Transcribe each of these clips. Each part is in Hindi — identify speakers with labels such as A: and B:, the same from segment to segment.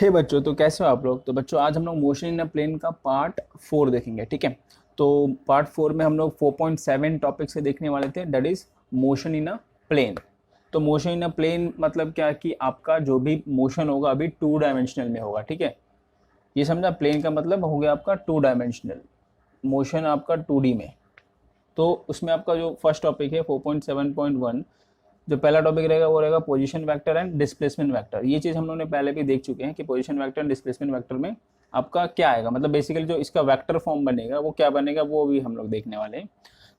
A: हे बच्चों, तो कैसे हो आप लोग। तो बच्चों आज हम लोग मोशन इन अ प्लेन का पार्ट 4 देखेंगे, ठीक है। तो पार्ट 4 में हम लोग 4.7 टॉपिक से देखने वाले थे, that is motion in a plane. तो मोशन इन अ प्लेन मतलब क्या कि आपका जो भी मोशन होगा अभी 2 डायमेंशनल में होगा, ठीक है। ये समझा, प्लेन का मतलब हो गया आपका 2 डायमेंशनल मोशन, आपका 2D में। तो उसमें आपका जो फर्स्ट टॉपिक है 4.7.1, जो पहला टॉपिक रहेगा वो रहेगा position vector and displacement vector. ये चीज़ हम लोगों ने पहले भी देख चुके हैं कि position vector and displacement vector में आपका क्या आएगा, मतलब बेसिकली जो इसका वेक्टर फॉर्म बनेगा वो क्या बनेगा वो भी हम लोग देखने वाले हैं।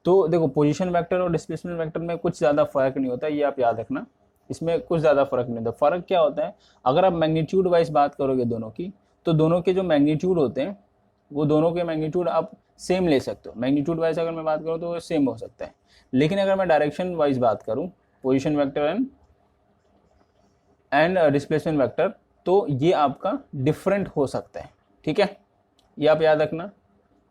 A: तो देखो, पोजीशन वेक्टर और डिस्प्लेसमेंट वेक्टर में कुछ ज़्यादा फर्क नहीं होता, ये आप याद रखना। इसमें कुछ ज़्यादा फर्क नहीं होता। फर्क क्या होता है, अगर आप मैग्नीट्यूड वाइज बात करोगे दोनों की, तो दोनों के जो मैग्नीट्यूड होते हैं वो दोनों के मैग्नीट्यूड आप सेम ले सकते हो। मैग्नीट्यूड वाइज अगर मैं बात करूँ तो वो सेम हो सकता है। लेकिन अगर मैं डायरेक्शन वाइज बात करूँ, position vector and displacement vector, तो ये आपका डिफरेंट हो सकता है, ठीक है। ये आप याद रखना,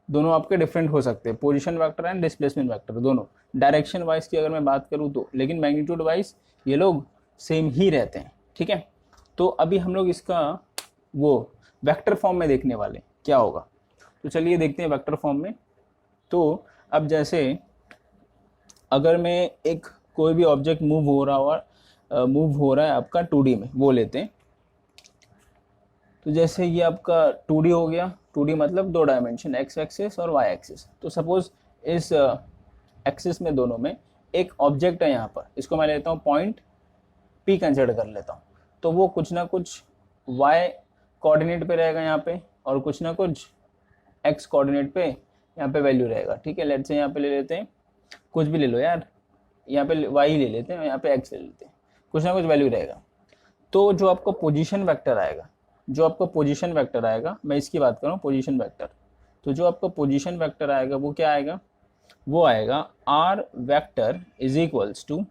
A: दोनों आपके डिफरेंट हो सकते हैं, position vector and displacement vector दोनों। डायरेक्शन वाइज की अगर मैं बात करूँ तो, लेकिन मैग्नीट्यूड वाइज ये लोग सेम ही रहते हैं, ठीक है। तो अभी हम लोग इसका वो वेक्टर फॉर्म में देखने वाले क्या होगा। तो चलिए देखते हैं वेक्टर फॉर्म में। तो अब जैसे अगर मैं एक कोई भी ऑब्जेक्ट मूव हो रहा है आपका 2D में, वो लेते हैं। तो जैसे ये आपका 2D हो गया। 2D मतलब 2 डायमेंशन, एक्स एक्सिस और वाई एक्सिस। तो सपोज इस एक्सिस में दोनों में एक ऑब्जेक्ट है यहाँ पर, इसको मैं लेता हूँ पॉइंट P कंसिडर कर लेता हूँ। तो वो कुछ ना कुछ y कोऑर्डिनेट पे रहेगा यहाँ पे, और कुछ ना कुछ x कोऑर्डिनेट पे यहाँ पे वैल्यू रहेगा, ठीक है। लेट्स से यहाँ पे ले लेते हैं, कुछ भी ले लो यार, यहाँ पे y ले लेते हैं, यहाँ पे x ले लेते हैं, कुछ ना कुछ वैल्यू रहेगा। तो जो आपका पोजीशन वेक्टर आएगा, मैं इसकी बात कर रहा हूँ पोजीशन वेक्टर। तो जो आपका पोजीशन वेक्टर आएगा वो क्या आएगा, वो आएगा R vector is equals to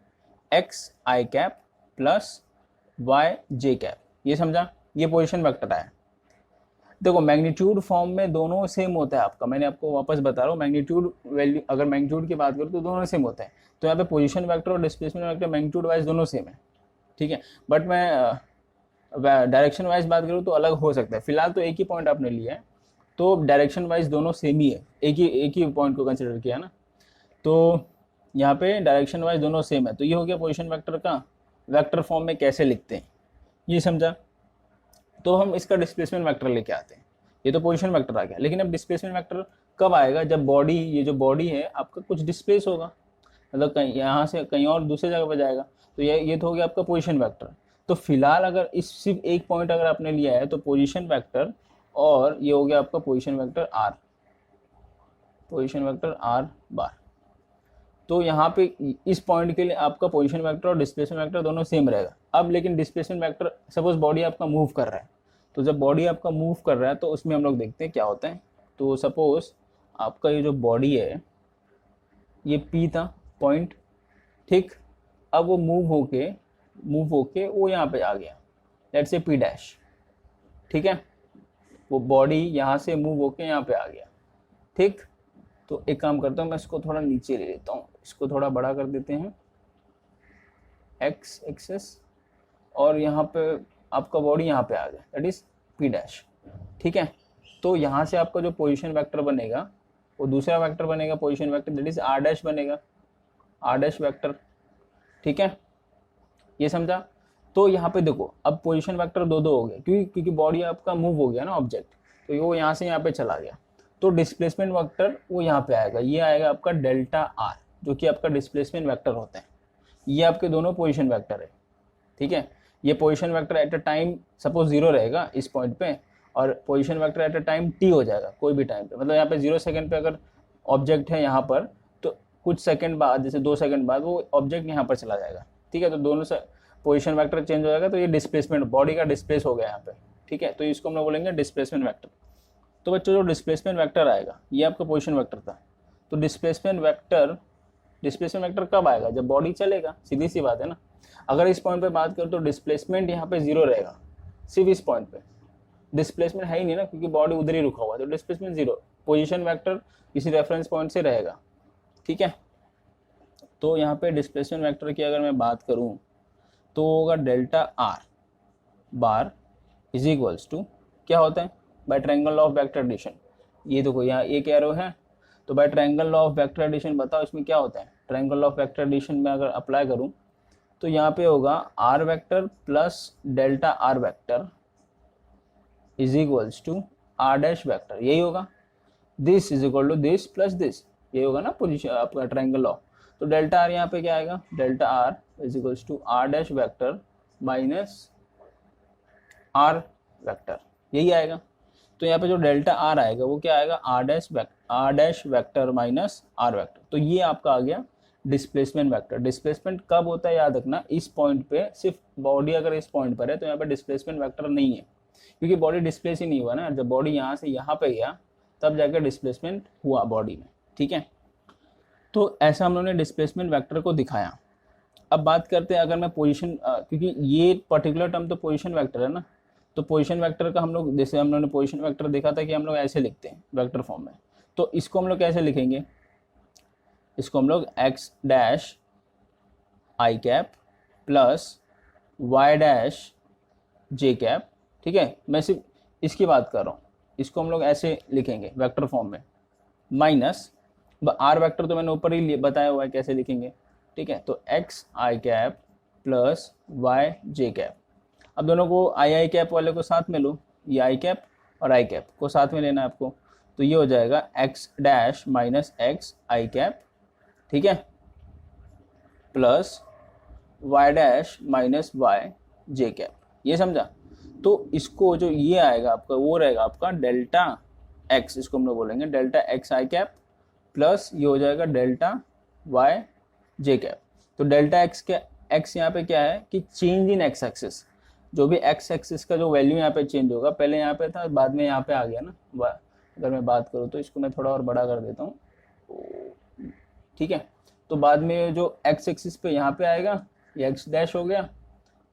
A: X I cap plus Y J cap. ये समझा, ये पोजीशन वेक्टर आया। देखो मैग्नीट्यूड फॉर्म में दोनों सेम होता है आपका, मैंने आपको वापस बता रहा हूँ, मैग्नीट्यूड वैल्यू अगर मैग्नीट्यूड की बात करूँ तो दोनों सेम होता है। तो यहाँ पे पोजीशन वेक्टर और डिस्प्लेसमेंट वेक्टर मैग्नीट्यूड वाइज दोनों सेम है, ठीक है। बट मैं डायरेक्शन वाइज बात करूँ तो अलग हो सकता है। फिलहाल तो एक ही पॉइंट आपने लिया है, तो डायरेक्शन वाइज दोनों सेम ही है, एक ही पॉइंट को कंसिडर किया ना। तो यहाँ पे डायरेक्शन वाइज दोनों सेम है। तो ये हो गया पोजीशन वेक्टर का वेक्टर फॉर्म में कैसे लिखते हैं, ये समझा। तो हम इसका डिस्प्लेसमेंट वेक्टर लेके आते हैं। ये तो पोजीशन वेक्टर आ गया, लेकिन अब डिस्प्लेसमेंट वेक्टर कब आएगा, जब बॉडी, ये जो बॉडी है आपका कुछ डिस्प्लेस होगा, मतलब कहीं यहाँ से कहीं और दूसरे जगह पर जाएगा। तो ये तो हो गया आपका पोजीशन वेक्टर। तो फिलहाल अगर इस सिर्फ एक पॉइंट अगर आपने लिया है तो पोजीशन वेक्टर, और ये हो गया आपका पोजीशन वेक्टर आर बार। तो यहाँ पे इस पॉइंट के लिए आपका पोजीशन वेक्टर और डिस्प्लेसमेंट वेक्टर दोनों सेम रहेगा। अब लेकिन डिस्प्लेसमेंट वेक्टर, सपोज बॉडी आपका मूव कर रहा है, तो जब बॉडी आपका मूव कर रहा है तो उसमें हम लोग देखते हैं क्या होता है। तो सपोज आपका ये जो बॉडी है, ये P था पॉइंट, ठीक। अब वो मूव होके वो यहाँ पे आ गया, लेट्स से P डैश, ठीक है। वो बॉडी यहाँ से मूव होके यहाँ पे आ गया, ठीक। तो एक काम करता हूँ, मैं इसको थोड़ा नीचे ले लेता हूँ, इसको थोड़ा बड़ा कर देते हैं, एक्स एक्सेस, और यहाँ पे आपका बॉडी यहाँ पे आ गया, दैट इज P डैश, ठीक है। तो यहाँ से आपका जो पोजीशन वेक्टर बनेगा वो दूसरा वेक्टर बनेगा, position vector, that is R dash बनेगा, R डैश वेक्टर, ठीक है। ये समझा। तो यहाँ पे देखो, अब पोजीशन वेक्टर दो हो गए, क्योंकि बॉडी आपका मूव हो गया ना ऑब्जेक्ट, तो वो यहाँ से यहाँ पे चला गया। तो डिस्प्लेसमेंट वेक्टर वो यहाँ पे आएगा, ये आएगा आपका डेल्टा आर, जो कि आपका डिस्प्लेसमेंट वेक्टर होता है। ये आपके दोनों पोजीशन वेक्टर है, ठीक है। ये position vector at a time suppose 0 रहेगा इस पॉइंट पे, और position vector at a time t हो जाएगा कोई भी टाइम पे, मतलब यहाँ पे 0 सेकंड पे अगर ऑब्जेक्ट है यहाँ पर, तो कुछ सेकंड बाद, जैसे 2 सेकंड बाद वो ऑब्जेक्ट यहाँ पर चला जाएगा, ठीक है। तो दोनों से पोजीशन वेक्टर चेंज हो जाएगा, तो ये डिस्प्लेसमेंट, बॉडी का डिस्प्लेस हो गया यहाँ पे, ठीक है। तो इसको हम लोग बोलेंगे डिस्प्लेसमेंट वेक्टर। तो बच्चों जो डिस्प्लेसमेंट वेक्टर आएगा ये आपका पोजीशन वेक्टर था। तो डिस्प्लेसमेंट वेक्टर कब आएगा, जब बॉडी चलेगा, सीधी सी बात है ना। अगर इस पॉइंट पे बात करें तो डिस्प्लेसमेंट यहाँ पे 0 रहेगा, सिर्फ इस पॉइंट पे डिस्प्लेसमेंट है ही नहीं ना, क्योंकि बॉडी उधर ही रुका हुआ है, तो डिस्प्लेसमेंट 0, पोजीशन वेक्टर किसी रेफरेंस पॉइंट से रहेगा, ठीक है। तो यहाँ पे डिस्प्लेसमेंट वेक्टर की अगर मैं बात करूँ तो होगा delta R bar is equals to क्या होता है, by triangle law of vector addition. ये देखो यहाँ एक एरो है, तो by triangle law of vector addition बताओ इसमें क्या होता है। Triangle law of vector addition में अगर अप्लाई करूँ तो यहाँ पे होगा R vector plus delta R vector is equals to R dash vector, यही होगा। This is equal to this plus this, ये होगा ना पोजीशन आपका ट्रायंगल लॉ। तो डेल्टा आर यहाँ पे क्या आएगा, delta R is equals to R dash vector minus R vector, यही आएगा। तो यहाँ पे जो डेल्टा आर आएगा वो क्या आएगा, R dash vector minus R vector. तो ये आपका आ गया डिस्प्लेसमेंट वेक्टर। डिस्प्लेसमेंट कब होता है याद रखना, इस पॉइंट पे, सिर्फ बॉडी अगर इस पॉइंट पर है तो यहाँ पे डिस्प्लेसमेंट वेक्टर नहीं है, क्योंकि बॉडी डिस्प्लेस ही नहीं हुआ ना। जब बॉडी यहाँ से यहाँ पे गया तब जाकर डिस्प्लेसमेंट हुआ बॉडी में, ठीक है। तो ऐसा हम लोगों ने डिस्प्लेसमेंट वेक्टर को दिखाया। अब बात करते हैं अगर मैं पोजीशन, क्योंकि ये पर्टिकुलर टर्म तो पोजीशन वेक्टर है ना, तो पोजीशन वेक्टर का हम लोग, जैसे हम लोगों ने पोजीशन वेक्टर देखा था कि हम लोग ऐसे लिखते हैं वेक्टर फॉर्म में, तो इसको हम लोग कैसे लिखेंगे, इसको हम लोग X dash I cap plus Y dash J cap, ठीक है। मैं सिर्फ इसकी बात कर रहा हूँ, इसको हम लोग ऐसे लिखेंगे वेक्टर फॉर्म में, माइनस आर वेक्टर तो मैंने ऊपर ही बताया हुआ है कैसे लिखेंगे, ठीक है। तो एक्स आई कैप प्लस वाई जे कैप। अब दोनों को आई कैप वाले को साथ में लो, ये आई कैप और आई कैप को साथ में लेना है आपको, तो ये हो जाएगा एक्स डैश माइनस एक्स आई कैप, ठीक है, plus Y dash minus y जे कैप, ये समझा। तो इसको जो ये आएगा आपका वो रहेगा आपका डेल्टा एक्स, इसको हम लोग बोलेंगे डेल्टा एक्स आई कैप प्लस ये हो जाएगा डेल्टा वाई जे कैप। तो डेल्टा एक्स के एक्स यहाँ पे क्या है कि चेंज इन एक्स एक्सिस, जो भी एक्स एक्सिस का जो वैल्यू यहाँ पे चेंज होगा, पहले यहाँ पे था बाद में यहाँ पे आ गया ना। अगर मैं बात करूँ तो इसको मैं थोड़ा और बड़ा कर देता हूँ, ठीक है। तो बाद में जो एक्स एक्सिस पे यहाँ पे आएगा ये एक्स डैश हो गया,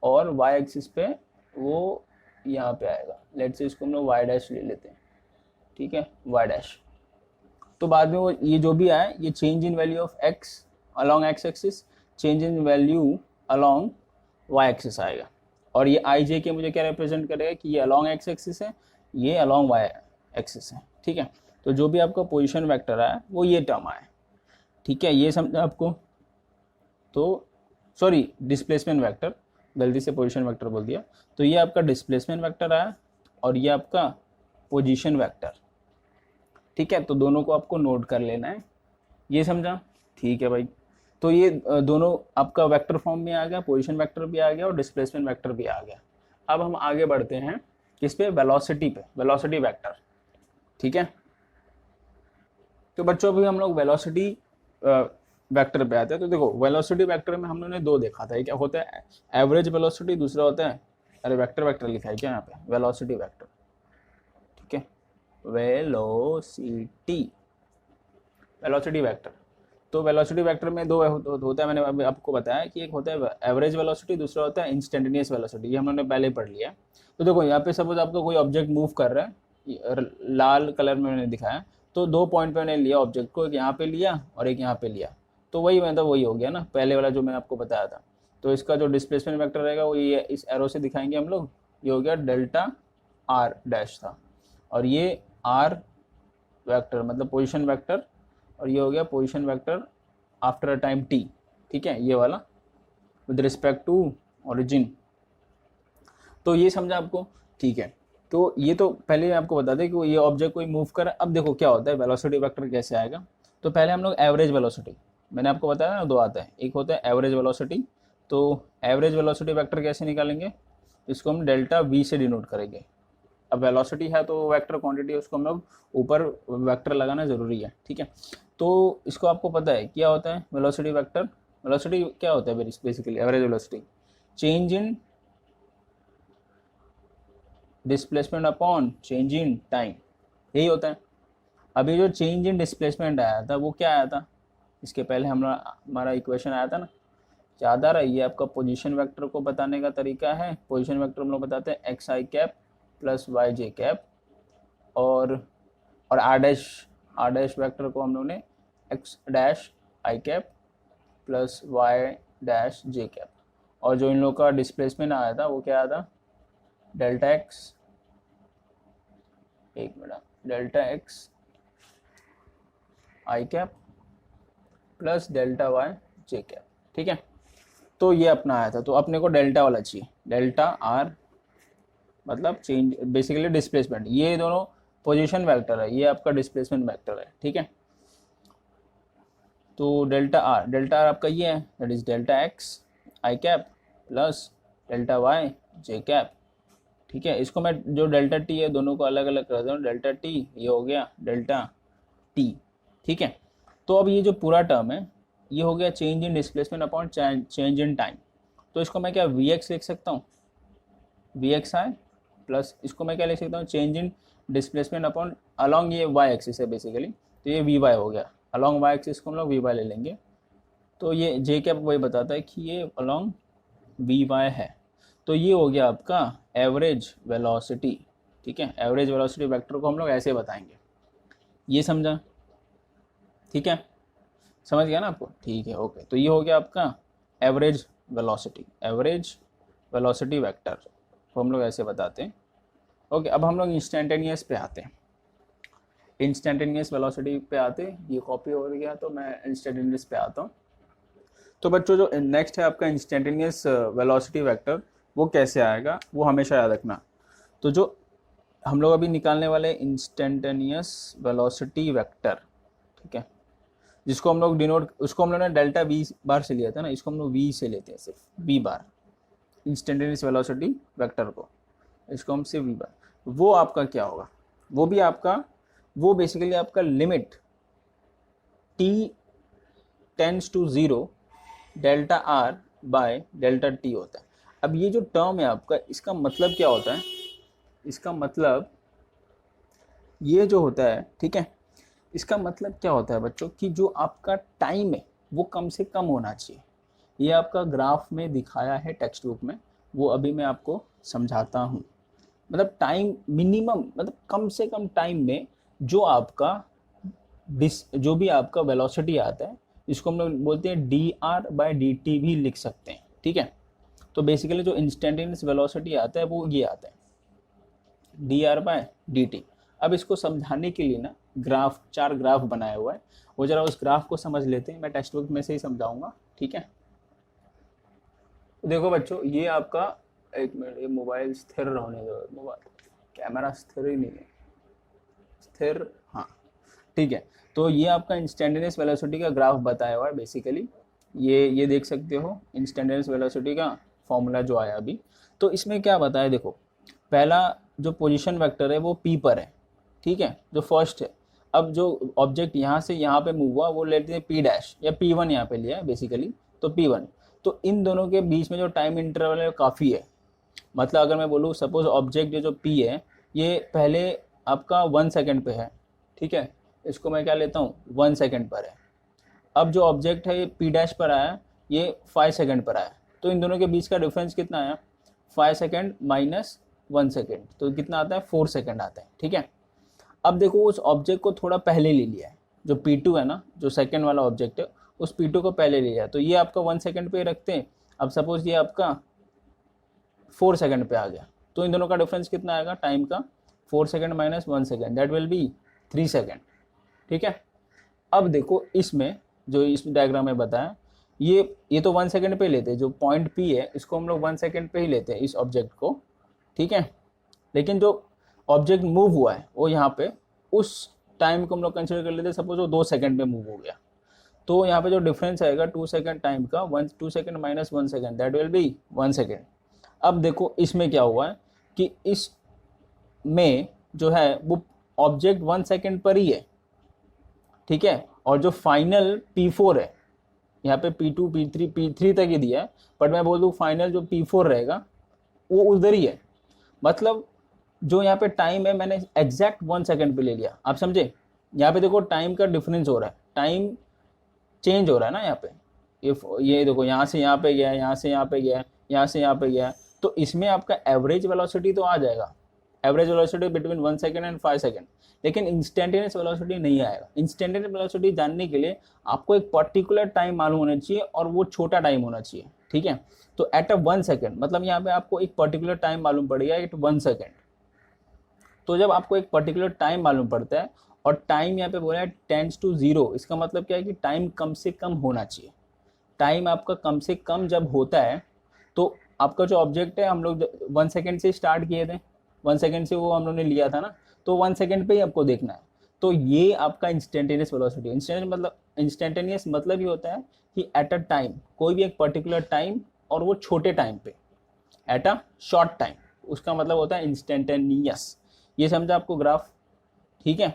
A: और वाई एक्सिस पे वो यहाँ पे आएगा। लेट्स से इसको हम लोग वाई डैश ले लेते हैं, ठीक है, वाई डैश। तो बाद में वो ये जो भी आए, ये change in value of X along X axis, change in value along Y axis आएगा। और ये आई जे के मुझे क्या रिप्रेजेंट करेगा कि ये अलॉन्ग एक्स एक्सिस है, ये अलॉन्ग वाई एक्सिस है, ठीक है। तो जो भी आपका पोजीशन वेक्टर आया वो ये टर्म आया, ठीक है, ये समझा आपको। तो सॉरी, डिस्प्लेसमेंट वेक्टर, गलती से पोजीशन वेक्टर बोल दिया। तो ये आपका डिस्प्लेसमेंट वेक्टर आया और ये आपका पोजीशन वेक्टर, ठीक है। तो दोनों को आपको नोट कर लेना है, ये समझा, ठीक है भाई। तो ये दोनों आपका वेक्टर फॉर्म में आ गया, पोजीशन वेक्टर भी आ गया और डिस्प्लेसमेंट वेक्टर भी आ गया। अब हम आगे बढ़ते हैं किस पे, वेलोसिटी पे, वेलोसिटी वेक्टर, ठीक है। तो बच्चों अभी हम लोग वेलोसिटी वेक्टर पे आते हैं। तो देखो वेलोसिटी वेक्टर में हम लोगों ने दो देखा था, एक क्या होता है एवरेज वेलोसिटी, दूसरा होता है, अरे वेक्टर वेक्टर लिखा है क्या यहाँ पे, वेलोसिटी वेक्टर, ठीक है, वेलोसिटी वेक्टर। तो वेलोसिटी वेक्टर में दो होता है, मैंने अभी आपको बताया कि एक होता है एवरेज वेलोसिटी, दूसरा होता है इंस्टेंटेनियस वेलोसिटी, ये हम लोगों ने पहले पढ़ लिया। तो देखो यहाँ पे सपोज आपका कोई ऑब्जेक्ट मूव कर रहा है, लाल कलर में मैंने दिखाया, तो दो पॉइंट पे मैंने लिया ऑब्जेक्ट को, एक यहाँ पे लिया और एक यहाँ पे लिया, तो वही मतलब वही हो गया ना पहले वाला जो मैंने आपको बताया था। तो इसका जो डिस्प्लेसमेंट वेक्टर रहेगा वो ये इस एरो से दिखाएंगे हम लोग, ये हो गया डेल्टा आर डैश था, और ये आर वेक्टर मतलब पोजीशन वेक्टर, और ये हो गया position vector after a time T, ठीक है, ये वाला विद रिस्पेक्ट टू ओरिजिन। तो ये समझा आपको, ठीक है। तो ये तो पहले आपको बता दें कि ये ऑब्जेक्ट कोई मूव कर, अब देखो क्या होता है वेलोसिटी वेक्टर कैसे आएगा। तो पहले हम लोग एवरेज वेलोसिटी, मैंने आपको बताया ना दो आता है, एक होता है एवरेज वेलोसिटी। तो एवरेज वेलोसिटी वेक्टर कैसे निकालेंगे, इसको हम डेल्टा वी से डिनोट करेंगे। अब वेलोसिटी है तो वेक्टर क्वांटिटी है, उसको हम लोग ऊपर वेक्टर लगाना जरूरी है, ठीक है। तो इसको आपको पता है क्या होता है वेलोसिटी वेक्टर, वेलोसिटी क्या होता है basically average velocity, change in displacement upon change in time, यही होता है। अभी जो चेंज इन डिस्प्लेसमेंट आया था वो क्या आया था, इसके पहले हमारा इक्वेशन आया था ना, याद आ रहा है, ये आपका पोजीशन वेक्टर को बताने का तरीका है। पोजीशन वेक्टर हम लोग बताते हैं एक्स आई कैप प्लस वाई जे कैप, और आर डैश वेक्टर को हम लोग ने X dash I cap plus Y dash J cap, और जो इन लोग का डिस्प्लेसमेंट आया था वो क्या आया था, डेल्टा एक्स, एक मिनट, डेल्टा एक्स आई कैप प्लस डेल्टा वाई जे कैप, ठीक है। तो ये अपना आया था, तो अपने को डेल्टा वाला चाहिए, डेल्टा आर मतलब चेंज बेसिकली डिस्प्लेसमेंट, ये दोनों पोजीशन वेक्टर है, ये आपका डिस्प्लेसमेंट वेक्टर है, ठीक है। तो डेल्टा आर आपका ये है, that is delta X I cap plus delta Y J cap, ठीक है। इसको मैं जो डेल्टा टी है दोनों को अलग अलग कर दूँ, डेल्टा टी ये हो गया डेल्टा टी, ठीक है। तो अब ये जो पूरा टर्म है ये हो गया change in displacement upon change in time, तो इसको मैं क्या वी एक्स लिख सकता हूँ, वी एक्स आई प्लस इसको मैं क्या लिख सकता हूँ, change in displacement upon along ये वाई एक्सिस है बेसिकली, तो ये वी वाई हो गया, अलॉन्ग वाई एक्सिस को हम लोग वी वाई ले लेंगे। तो ये जे कैप वही बताता है कि ये अलॉन्ग वी वाई है, तो ये हो गया आपका एवरेज वेलोसिटी, ठीक है। एवरेज वेलोसिटी वेक्टर को हम लोग ऐसे बताएंगे, ये समझा, ठीक है, समझ गया ना आपको, ठीक है, ओके। तो ये हो गया आपका एवरेज वेलोसिटी वेक्टर को हम लोग ऐसे बताते हैं, ओके। अब हम लोग इंस्टेंटेनियस पे आते हैं, इंस्टेंटेनियस वेलोसिटी पे आते हैं, ये कॉपी हो गया तो मैं इंस्टेंटेनियस पे आता हूँ। तो बच्चों जो नेक्स्ट है आपका इंस्टेंटेनियस वेलोसिटी वेक्टर, वो कैसे आएगा वो हमेशा याद रखना। तो जो हम लोग अभी निकालने वाले इंस्टेंटेनियस वेलोसिटी वेक्टर, ठीक है, जिसको हम लोग डिनोट, उसको हम लोग ने डेल्टा वी बार से लिया था ना, इसको हम लोग वी से लेते हैं, सिर्फ V bar, instantaneous velocity vector को, इसको हम सिर्फ वी बार, वो आपका क्या होगा, वो भी आपका, वो बेसिकली आपका limit t tends to 0 delta R by delta T होता है। अब ये जो टर्म है आपका, इसका मतलब क्या होता है, इसका मतलब ये जो होता है, ठीक है, इसका मतलब क्या होता है बच्चों कि जो आपका टाइम है वो कम से कम होना चाहिए। ये आपका ग्राफ में दिखाया है टेक्स्ट बुक में, वो अभी मैं आपको समझाता हूँ। मतलब टाइम मिनिमम, मतलब कम से कम टाइम में जो आपका जो भी आपका वेलोसिटी आता है, इसको हम लोग बोलते हैं D R by D T भी लिख सकते हैं, ठीक है। तो बेसिकली जो इंस्टेंटेनियस वेलोसिटी आता है वो ये आता है D R by D T. अब इसको समझाने के लिए ना ग्राफ, 4 ग्राफ बनाया हुआ है, वो जरा उस ग्राफ को समझ लेते हैं, मैं टेक्स्ट बुक में से ही समझाऊंगा, ठीक है। देखो बच्चों, ये आपका, एक मिनट, ये मोबाइल स्थिर होने दो, मोबाइल कैमरा स्थिर ही नहीं है, स्थिर, हाँ, ठीक है। तो ये आपका इंस्टेंटेनियस वेलोसिटी का ग्राफ बताया हुआ है बेसिकली, ये देख सकते हो इंस्टेंटेनियस वेलोसिटी का फॉर्मूला जो आया अभी। तो इसमें क्या बताया, देखो पहला जो पोजीशन वेक्टर है वो पी पर है, ठीक है, जो फर्स्ट है। अब जो ऑब्जेक्ट यहाँ से यहाँ पे मूव हुआ वो लेते हैं पी डैश या पी वन, यहाँ पे लिया है बेसिकली, तो पी वन। तो इन दोनों के बीच में जो टाइम इंटरवल है काफ़ी है, मतलब अगर मैं बोलूँ सपोज ऑब्जेक्ट जो पी है ये पहले आपका 1 सेकेंड पे है, ठीक है, इसको मैं क्या लेता हूँ 1 सेकेंड पर है। अब जो ऑब्जेक्ट है ये पी डैश पर आया, ये 5 सेकेंड पर आया, तो इन दोनों के बीच का डिफरेंस कितना आया, 5 सेकेंड माइनस 1 सेकेंड, तो कितना आता है 4 सेकेंड आता है, ठीक है। अब देखो उस ऑब्जेक्ट को थोड़ा पहले ले लिया है, जो P2 है ना, जो सेकेंड वाला ऑब्जेक्ट है, उस P2 को पहले ले लिया है, तो ये आपका 1 सेकेंड पे रखते हैं। अब सपोज ये आपका 4 सेकेंड पे आ गया, तो इन दोनों का डिफरेंस कितना आएगा टाइम का, 4 second minus 1 second, that will be 3 second, ठीक है। अब देखो इसमें जो इस डायग्राम में बताया, ये तो 1 सेकेंड पे लेते हैं, जो पॉइंट P है इसको हम लोग 1 सेकेंड पे ही लेते हैं इस ऑब्जेक्ट को, ठीक है। लेकिन जो ऑब्जेक्ट मूव हुआ है वो यहाँ पे, उस टाइम को हम लोग कंसिडर कर लेते हैं, सपोज वो 2 सेकेंड पे मूव हो गया, तो यहाँ पे जो डिफरेंस आएगा 2 सेकेंड टाइम का, 2 second minus 1 second, that will be 1 second. अब देखो इसमें क्या हुआ है कि इस में जो है वो ऑब्जेक्ट 1 सेकेंड पर ही है, ठीक है, और जो फाइनल P4 है, यहाँ पे P2 P3 तक ही दिया है, बट मैं बोल दूँ फाइनल जो P4 रहेगा वो उधर ही है। मतलब जो यहाँ पे टाइम है मैंने एग्जैक्ट 1 सेकेंड पे ले लिया, आप समझे। यहाँ पे देखो टाइम का डिफरेंस हो रहा है, टाइम चेंज हो रहा है ना यहाँ पे, ये देखो यहाँ से यहाँ पे गया, यहाँ से यहाँ पे गया, यहाँ से यहाँ पे गया, तो इसमें आपका एवरेज वेलोसिटी तो आ जाएगा, average velocity between 1 second and 5 second, लेकिन इंस्टेंटेनियस वेलोसिटी नहीं आएगा। इंस्टेंटेनियस वेलोसिटी जानने के लिए आपको एक पर्टिकुलर टाइम मालूम होना चाहिए और वो छोटा टाइम होना चाहिए, ठीक है। तो एट अ 1 सेकेंड मतलब यहाँ पे आपको एक पर्टिकुलर टाइम मालूम पड़ेगा, एट 1 सेकेंड। तो जब आपको एक पर्टिकुलर टाइम मालूम पड़ता है और टाइम यहाँ पे बोला है टेंड्स टू 0, इसका मतलब क्या है कि टाइम कम से कम होना चाहिए। टाइम आपका कम से कम जब होता है तो आपका जो ऑब्जेक्ट है, हम लोग 1 सेकेंड से स्टार्ट किए थे, 1 सेकेंड से वो हम लोगों ने लिया था ना, तो 1 सेकेंड पे ही आपको देखना है। तो ये आपका इंस्टेंटेनियस वेलोसिटी। इंस्टेंटेनियस मतलब ये होता है कि एट अ टाइम, कोई भी एक पर्टिकुलर टाइम और वो छोटे टाइम पे, एट अ शॉर्ट टाइम, उसका मतलब होता है इंस्टेंटेनियस। ये समझा आपको ग्राफ, ठीक है।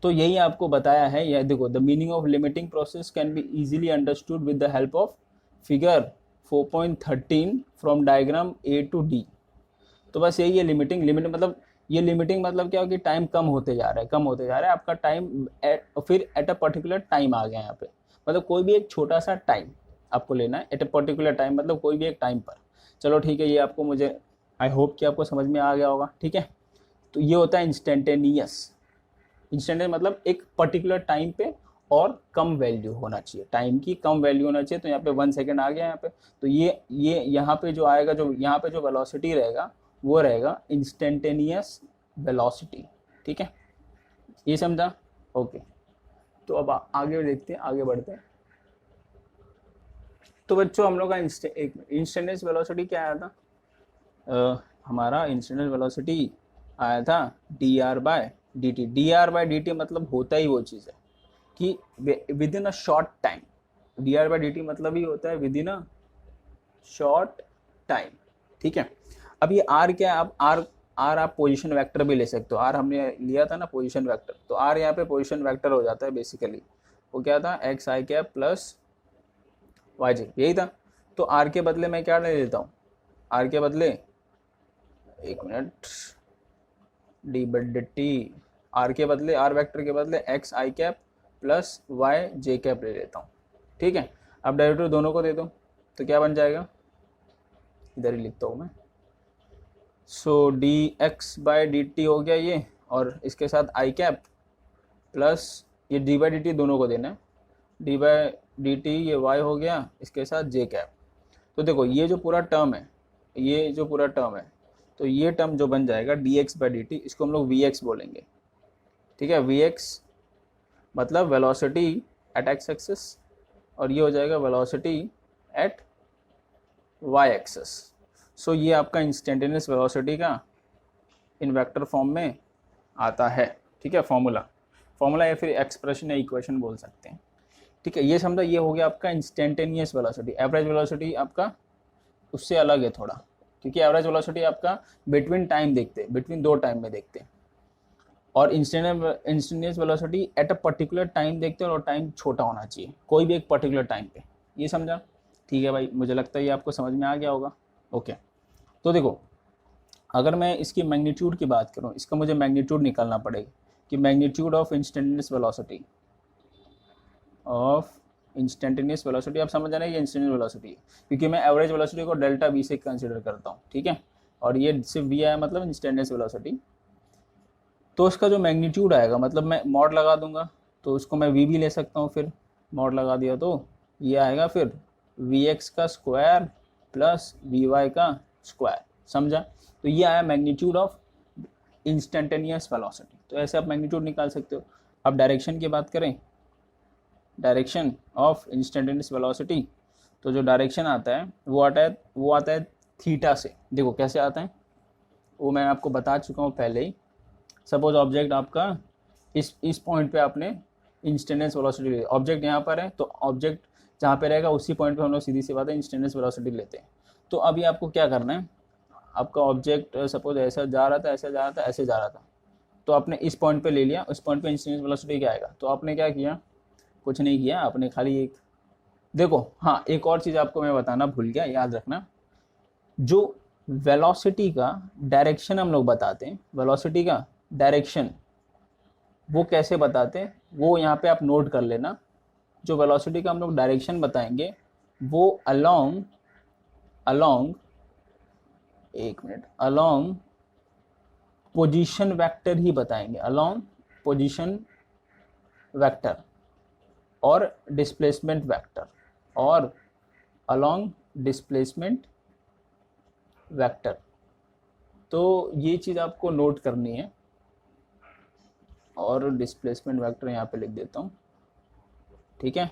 A: तो यही आपको बताया है, यह देखो, the meaning of limiting process can be easily understood with the help of figure 4.13 from diagram A to D. तो बस यही है लिमिटिंग। मतलब ये लिमिटिंग मतलब क्या हो कि टाइम कम होते जा रहा है, कम होते जा रहा है आपका टाइम, फिर एट अ पर्टिकुलर टाइम आ गया यहाँ पे, मतलब कोई भी एक छोटा सा टाइम आपको लेना है एट अ पर्टिकुलर टाइम, मतलब कोई भी एक टाइम पर। चलो ठीक है, ये आपको, मुझे आई होप कि आपको समझ में आ गया होगा, ठीक है। तो ये होता है इंस्टेंटेनियस। इंस्टेंटेनियस मतलब एक पर्टिकुलर टाइम पे और कम वैल्यू होना चाहिए, टाइम की कम वैल्यू होना चाहिए। तो यहाँ पे 1 सेकेंड आ गया यहाँ पे, तो ये यहाँ पे जो आएगा, जो यहाँ पे जो वेलोसिटी रहेगा वो रहेगा इंस्टेंटेनियस वेलोसिटी, ठीक है। ये समझा, ओके। तो अब आगे देखते हैं, आगे बढ़ते हैं। तो बच्चों हम लोग का इंस्टेंटेनियस वेलोसिटी क्या आया था? हमारा इंस्टेंटेनियस वेलोसिटी आया था dr/dt। dr/dt मतलब होता ही वो चीज़ है कि with in a short time. dr/dt मतलब ही होता है with in a short time, ठीक है। अब ये r क्या है? अब r आप पोजीशन वेक्टर भी ले सकते हो। r हमने लिया था ना पोजीशन वेक्टर, तो r यहाँ पे पोजीशन वेक्टर हो जाता है बेसिकली। वो क्या था? एक्स आई कैप प्लस वाई जे, यही था। तो r के बदले मैं क्या ले लेता हूँ? r के बदले, एक मिनट, डी/dt, आर के बदले, आर वेक्टर के बदले एक्स आई कैप प्लस वाई जे कैप ले लेता हूँ, ठीक है। अब डेरिवेटिव दोनों को दे दो तो क्या बन जाएगा? इधर ही लिखता हूँ मैं। सो dx/dt हो गया ये, और इसके साथ आई कैप प्लस ये d/dt दोनों को देना है, d/dt ये y हो गया, इसके साथ j कैप। तो देखो ये जो पूरा टर्म है, ये जो पूरा टर्म है, तो ये टर्म जो बन जाएगा dx/dt, इसको हम लोग vx बोलेंगे, ठीक है। vx मतलब वेलोसिटी एट एक्स एक्सिस, और ये हो जाएगा वेलोसिटी एट वाई एक्सिस। सो ये आपका इंस्टेंटेनियस वेलोसिटी का इन वेक्टर फॉर्म में आता है, ठीक है। फॉर्मूला या फिर एक्सप्रेशन या इक्वेशन बोल सकते हैं, ठीक है। ये समझा, ये हो गया आपका इंस्टेंटेनियस वेलोसिटी। एवरेज वेलोसिटी आपका उससे अलग है थोड़ा, क्योंकि एवरेज वेलोसिटी आपका बिटवीन टाइम देखते हैं, बिटवीन दो टाइम में देखते हैं, और instantaneous velocity at a particular time देखते हैं, और टाइम छोटा होना चाहिए कोई भी एक पर्टिकुलर टाइम पे। ये समझा, ठीक है भाई, मुझे लगता है ये आपको समझ में आ गया होगा, ओके। तो देखो, अगर मैं इसकी मैग्नीट्यूड की बात करूँ, इसका मुझे मैग्नीट्यूड निकालना पड़ेगा कि मैग्नीट्यूड ऑफ इंस्टेंटेनियस वेलोसिटी, आप समझ जाना ये इंस्टेंटेनियस वेलोसिटी है, क्योंकि मैं एवरेज वेलोसिटी को डेल्टा वी से कंसिडर करता हूँ, ठीक है। और ये सिर्फ वी आया मतलब इंस्टेंटेनियस वेलोसिटी। तो इसका जो मैग्नीट्यूड आएगा, मतलब मैं मॉड लगा दूंगा तो उसको मैं वी भी ले सकता हूँ, फिर मॉड लगा दिया तो ये आएगा फिर वी एक्स का स्क्वायर प्लस वी वाई का स्क्वायर, समझा। तो ये आया मैग्नीट्यूड ऑफ इंस्टेंटेनियस वेलोसिटी। तो ऐसे आप मैग्नीट्यूड निकाल सकते हो। अब डायरेक्शन की बात करें, डायरेक्शन ऑफ इंस्टेंटेनियस वेलोसिटी, तो जो डायरेक्शन आता है वो आता है थीटा से। देखो कैसे आता है, वो मैं आपको बता चुका हूँ पहले ही। सपोज ऑब्जेक्ट आपका इस पॉइंट पे आपने इंस्टेंटेनियस वेलोसिटी ली, ऑब्जेक्ट यहाँ पर है, तो ऑब्जेक्ट जहाँ पे रहेगा उसी पॉइंट पे हम लोग सीधी सी बात है इंस्टेंटेनियस वेलोसिटी लेते हैं। तो अभी आपको क्या करना है, आपका ऑब्जेक्ट सपोज ऐसा जा रहा था, ऐसे जा रहा था, ऐसे जा रहा था, तो आपने इस पॉइंट पे ले लिया, उस पॉइंट पे इंस्टेंटेनियस वेलोसिटी क्या आएगा? तो आपने क्या किया? कुछ नहीं किया, आपने खाली एक, देखो हाँ, एक और चीज़ आपको मैं बताना भूल गया, याद रखना। जो वेलोसिटी का डायरेक्शन हम लोग बताते हैं, वेलोसिटी का डायरेक्शन वो कैसे बताते हैं, वो यहाँ पे आप नोट कर लेना। जो वेलोसिटी का हम लोग डायरेक्शन बताएंगे वो अलोंग एक मिनट, अलोंग पोजीशन वेक्टर ही बताएंगे, अलोंग पोजीशन वेक्टर और डिस्प्लेसमेंट वेक्टर और अलोंग डिस्प्लेसमेंट वेक्टर। तो ये चीज़ आपको नोट करनी है, और डिस्प्लेसमेंट वेक्टर यहाँ पे लिख देता हूँ, ठीक है।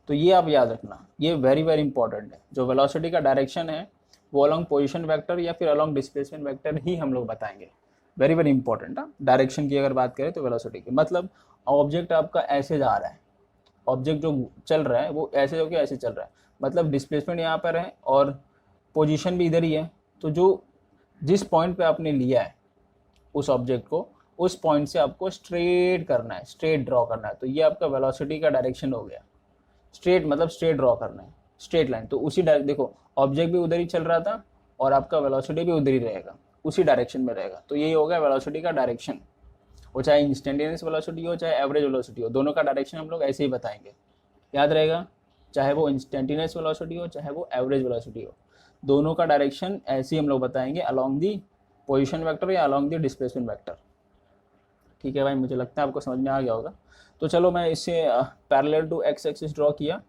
A: तो ये आप याद रखना, ये वेरी वेरी इंपॉर्टेंट है। जो वेलोसिटी का डायरेक्शन है वो अलोंग पोजीशन वेक्टर या फिर अलोंग डिस्प्लेसमेंट वेक्टर ही हम लोग बताएंगे। वेरी वेरी इंपॉर्टेंट है। डायरेक्शन की अगर बात करें तो वेलोसिटी की मतलब ऑब्जेक्ट आपका ऐसे जा रहा है, ऑब्जेक्ट जो चल रहा है वो ऐसे होकर ऐसे चल रहा है, मतलब डिस्प्लेसमेंट यहाँ पर है और पोजीशन भी इधर ही है। तो जो जिस पॉइंट पे आपने लिया है उस ऑब्जेक्ट को, उस पॉइंट से आपको स्ट्रेट करना है, स्ट्रेट ड्रॉ करना है। तो ये आपका वेलोसिटी का डायरेक्शन हो गया। स्ट्रेट मतलब स्ट्रेट ड्रॉ करना है, स्ट्रेट लाइन। तो उसी डायरेक्ट देखो ऑब्जेक्ट भी उधर ही चल रहा था और आपका वेलोसिटी भी उधर ही रहेगा, उसी डायरेक्शन में रहेगा। तो यही हो गया वेलोसिटी का डायरेक्शन। वो चाहे इंस्टेंटेनियस वेलोसिटी हो चाहे एवरेज वेलोसिटी हो, दोनों का डायरेक्शन हम लोग ऐसे ही बताएंगे, याद रहेगा। चाहे वो इंस्टेंटेनियस वेलोसिटी हो चाहे वो एवरेज वेलोसिटी हो, दोनों का डायरेक्शन ऐसे ही हम लोग बताएंगे अलोंग दी पोजीशन वेक्टर या अलोंग दी डिस्प्लेसमेंट वेक्टर। ठीक है भाई, मुझे लगता है आपको समझ में आ गया होगा। तो चलो मैं इसे parallel to x axis draw किया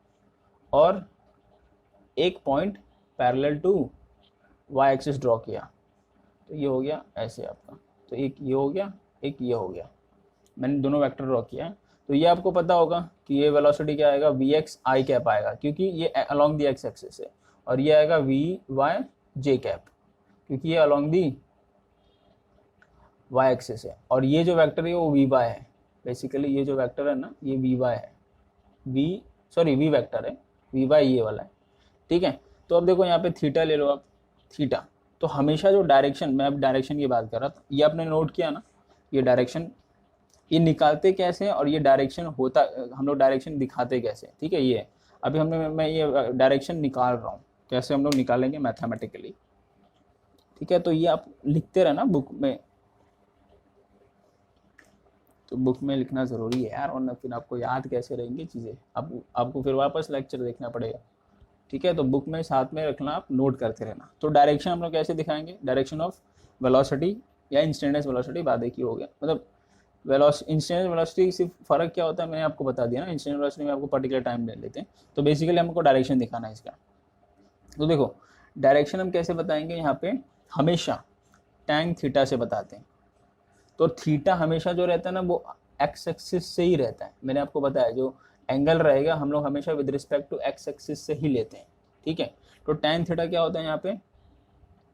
A: और एक point parallel to Y axis draw किया। तो ये हो गया ऐसे आपका, तो एक ये हो गया, एक ये हो गया। मैंने दोनों वेक्टर ड्रॉ किया है। तो ये आपको पता होगा कि ये वेलोसिटी क्या आएगा, वी एक्स आई कैप आएगा, क्योंकि ये अलोंग दी एक्स एक्सिस है। और ये आएगा वी वाई जे कैप, क्योंकि ये अलोंग दी वाई एक्सिस है। और ये जो वेक्टर है वो वी वाई है। बेसिकली ये जो वेक्टर है ना, ये वी वाई है, वी वेक्टर है, वी वाई ये वाला है, ठीक है। तो अब देखो यहाँ पे थीटा ले लो आप, थीटा। तो हमेशा जो डायरेक्शन, मैं अब डायरेक्शन की बात कर रहा था, ये आपने नोट किया ना, ये डायरेक्शन ये निकालते कैसे और ये डायरेक्शन होता, हम लोग डायरेक्शन दिखाते कैसे, ठीक है। ये अभी मैं ये डायरेक्शन निकाल रहा हूँ, कैसे हम लोग निकालेंगे मैथमेटिकली, ठीक है। तो ये आप लिखते रहना बुक में, तो बुक में लिखना ज़रूरी है यार, वरना फिर आपको याद कैसे रहेंगी चीज़ें, आपको फिर वापस लेक्चर देखना पड़ेगा, ठीक है। तो बुक में साथ में रखना, आप नोट करते रहना। तो डायरेक्शन हम लोग कैसे दिखाएंगे, डायरेक्शन ऑफ वेलोसिटी या इंस्टेंटेनियस वेलोसिटी, बात एक ही हो गया। मतलब इंस्टेंटेनियस वेलोसिटी सिर्फ फ़र्क क्या होता है मैंने आपको बता दिया ना, इंस्टेंटेनियस वेलोसिटी में आपको पर्टिकुलर टाइम ले लेते हैं। तो बेसिकली हमको डायरेक्शन दिखाना है इसका। तो देखो डायरेक्शन हम कैसे बताएंगे, यहाँ पे हमेशा टैन थीटा से बताते हैं। तो थीटा हमेशा जो रहता है ना वो एक्स एक्सिस से ही रहता है। मैंने आपको बताया जो एंगल रहेगा हम लोग हमेशा with respect to x axis से ही लेते हैं, ठीक है। तो टैन थीटा क्या होता है, यहाँ पे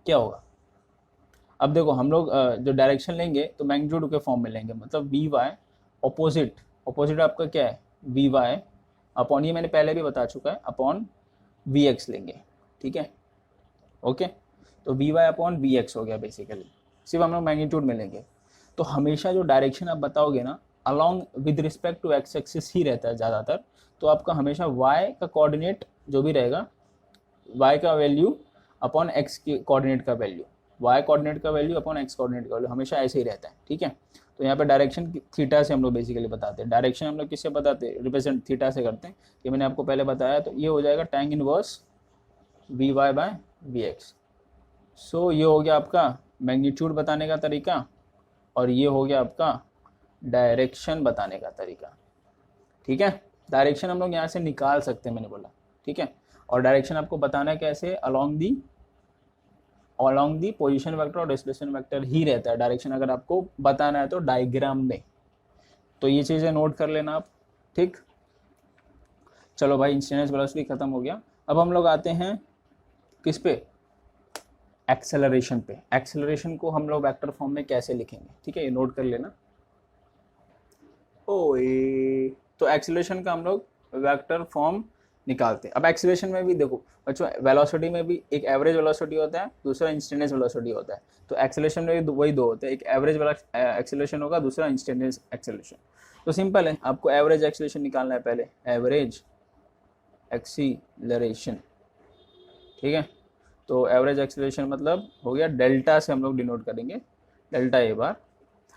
A: क्या होगा। अब देखो हम लोग जो डायरेक्शन लेंगे तो मैग्नीट्यूड के फॉर्म में लेंगे, मतलब वी वाई ऑपोजिट आपका क्या है, वी वाई अपॉन, ये मैंने पहले भी बता चुका है, अपॉन वी एक्स लेंगे, ठीक है, ओके। तो V Y upon V X हो गया बेसिकली, सिर्फ हम लोग मैग्नीट्यूड में लेंगे। तो हमेशा जो डायरेक्शन आप बताओगे ना along with respect to x axis ही रहता है ज़्यादातर। तो आपका हमेशा y का कोऑर्डिनेट जो भी रहेगा, y का वैल्यू अपॉन x के कोऑर्डिनेट का वैल्यू, y कोऑर्डिनेट का वैल्यू अपॉन x कोऑर्डिनेट का वैल्यू, हमेशा ऐसे ही रहता है, ठीक है। तो यहाँ पे डायरेक्शन थीटा से हम लोग बेसिकली बताते हैं। डायरेक्शन हम लोग किससे बताते हैं, रिप्रेजेंट थीटा से करते हैं, ये मैंने आपको पहले बताया। तो ये हो जाएगा tan inverse V Y by V X. So ये हो गया आपका मैग्नीट्यूड बताने का तरीका, और ये हो गया आपका डायरेक्शन बताने का तरीका, ठीक है। डायरेक्शन हम लोग यहाँ से निकाल सकते हैं, मैंने बोला, ठीक है। और डायरेक्शन आपको बताना है कैसे, अलोंग दी पोजीशन वेक्टर और डिस्प्लेसमेंट वेक्टर ही रहता है डायरेक्शन, अगर आपको बताना है तो डायग्राम में। तो ये चीज़ें नोट कर लेना आप, ठीक। चलो भाई इंस्टेंटेनियस वेलोसिटी खत्म हो गया। अब हम लोग आते हैं किस पे, एक्सेलरेशन पे। एक्सेलरेशन को हम लोग वेक्टर फॉर्म में कैसे लिखेंगे, ठीक है, ये नोट कर लेना। ओए तो एक्सेलरेशन का हम लोग वेक्टर फॉर्म निकालते हैं। अब एक्सेलरेशन में भी देखो बच्चों, वेलोसिटी में भी एक एवरेज वेलोसिटी होता है, दूसरा इंस्टेंटेनियस वेलोसिटी होता है। तो एक्सेलरेशन में भी वही दो होते हैं, एक एवरेज एक्सेलरेशन होगा, दूसरा इंस्टेंटेनियस एक्सेलरेशन। तो सिंपल है, आपको एवरेज एक्सेलरेशन निकालना है पहले, एवरेज एक्सीलरेशन, ठीक है। तो एवरेज एक्सेलरेशन मतलब हो गया डेल्टा से हम लोग डिनोट करेंगे, डेल्टा ए बार।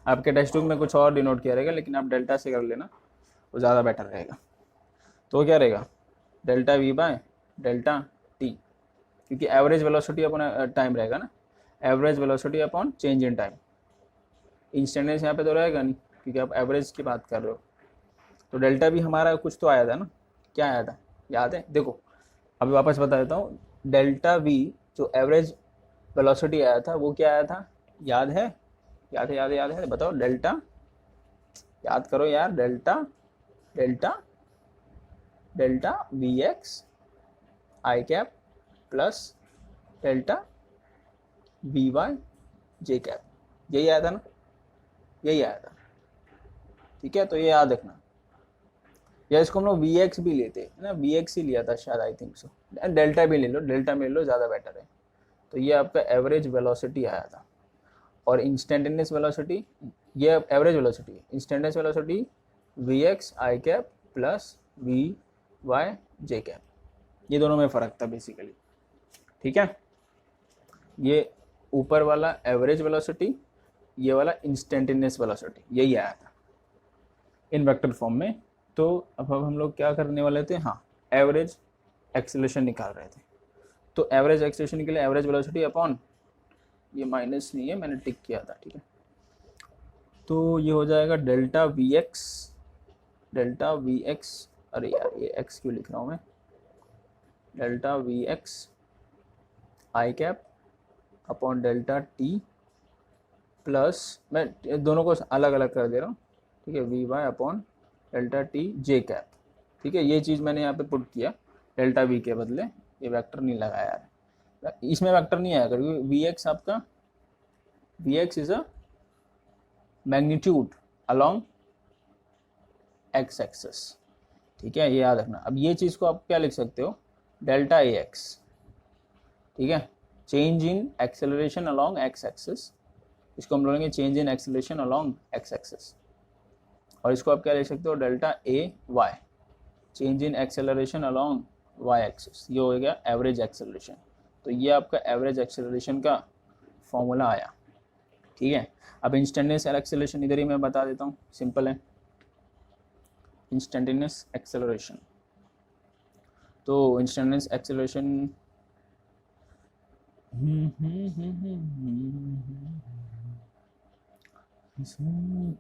A: आपके टेक्स्ट बुक में कुछ और डिनोट किया रहेगा, लेकिन आप डेल्टा से कर लेना, वो ज़्यादा बेटर रहेगा। तो क्या रहेगा, delta we bye delta T, क्योंकि एवरेज वेलोसिटी अपॉन टाइम रहेगा ना, average velocity upon change in time. Instantaneous यहाँ पे तो रहेगा नहीं, क्योंकि आप एवरेज की बात कर रहे हो। तो डेल्टा भी हमारा कुछ तो आया था ना, क्या आया था याद है, देखो अभी वापस बता देता हूँ, डेल्टा वी जो एवरेज वेलोसिटी आया था वो क्या आया था, याद है? याद है बताओ, डेल्टा, याद करो यार, delta delta delta V X आई cap plus delta V Y जे कैप, यही आया था ना, यही आया था। ठीक है, तो ये याद रखना, या इसको हम लोग वी एक्स भी लेते हैं ना, वी एक्स ही लिया था शायद, आई थिंक सो। डेल्टा भी ले लो, डेल्टा में ले लो, ज़्यादा बेटर है। तो ये आपका एवरेज वेलोसिटी आया था, और इंस्टेंटेनियस वेलोसिटी, ये एवरेज वेलोसिटी है। इंस्टेंटेनियस वेलोसिटी वी एक्स आई कैप प्लस वी वाई जे कैप, ये दोनों में फ़र्क था बेसिकली। ठीक है, ये ऊपर वाला एवरेज वेलोसिटी, ये वाला इंस्टेंटेनियस वेलोसिटी, यही आया था इन वेक्टर फॉर्म में। तो अब हम लोग क्या करने वाले थे, हाँ, एवरेज एक्सेलरेशन निकाल रहे थे। तो एवरेज एक्सेलरेशन के लिए एवरेज वेलोसिटी अपॉन, ये माइनस नहीं है, मैंने टिक किया था, ठीक है। तो ये हो जाएगा डेल्टा वी एक्स, अरे यार ये एक्स क्यों लिख रहा हूँ मैं, डेल्टा वी एक्स आई cap upon delta T plus, मैं दोनों को अलग अलग कर दे रहा हूँ, ठीक है, V Y upon delta T J cap. ठीक है, ये चीज़ मैंने यहाँ पे पुट किया, डेल्टा वी के बदले ये वेक्टर नहीं लगाया यार, इसमें वेक्टर नहीं आएगा क्योंकि वी एक्स आपका, V X is a magnitude along X axes. ठीक है, ये याद रखना। अब ये चीज़ को आप क्या लिख सकते हो, डेल्टा ए एक्स, ठीक है, change in acceleration along X axes, इसको हम बोलेंगे change in acceleration along X axes. और इसको आप क्या लिख सकते हो, delta A Y, change in acceleration along Y axis, ये हो गया एवरेज एक्सेलरेशन। तो ये आपका एवरेज एक्सेलरेशन का फॉर्मूला आया। ठीक है, अब इंस्टेंटेनियस एक्सेलरेशन इधर ही मैं बता देता हूँ, सिंपल है, इंस्टेंटेनियस एक्सेलरेशन। तो इंस्टेंटेनियस एक्सेलरेशन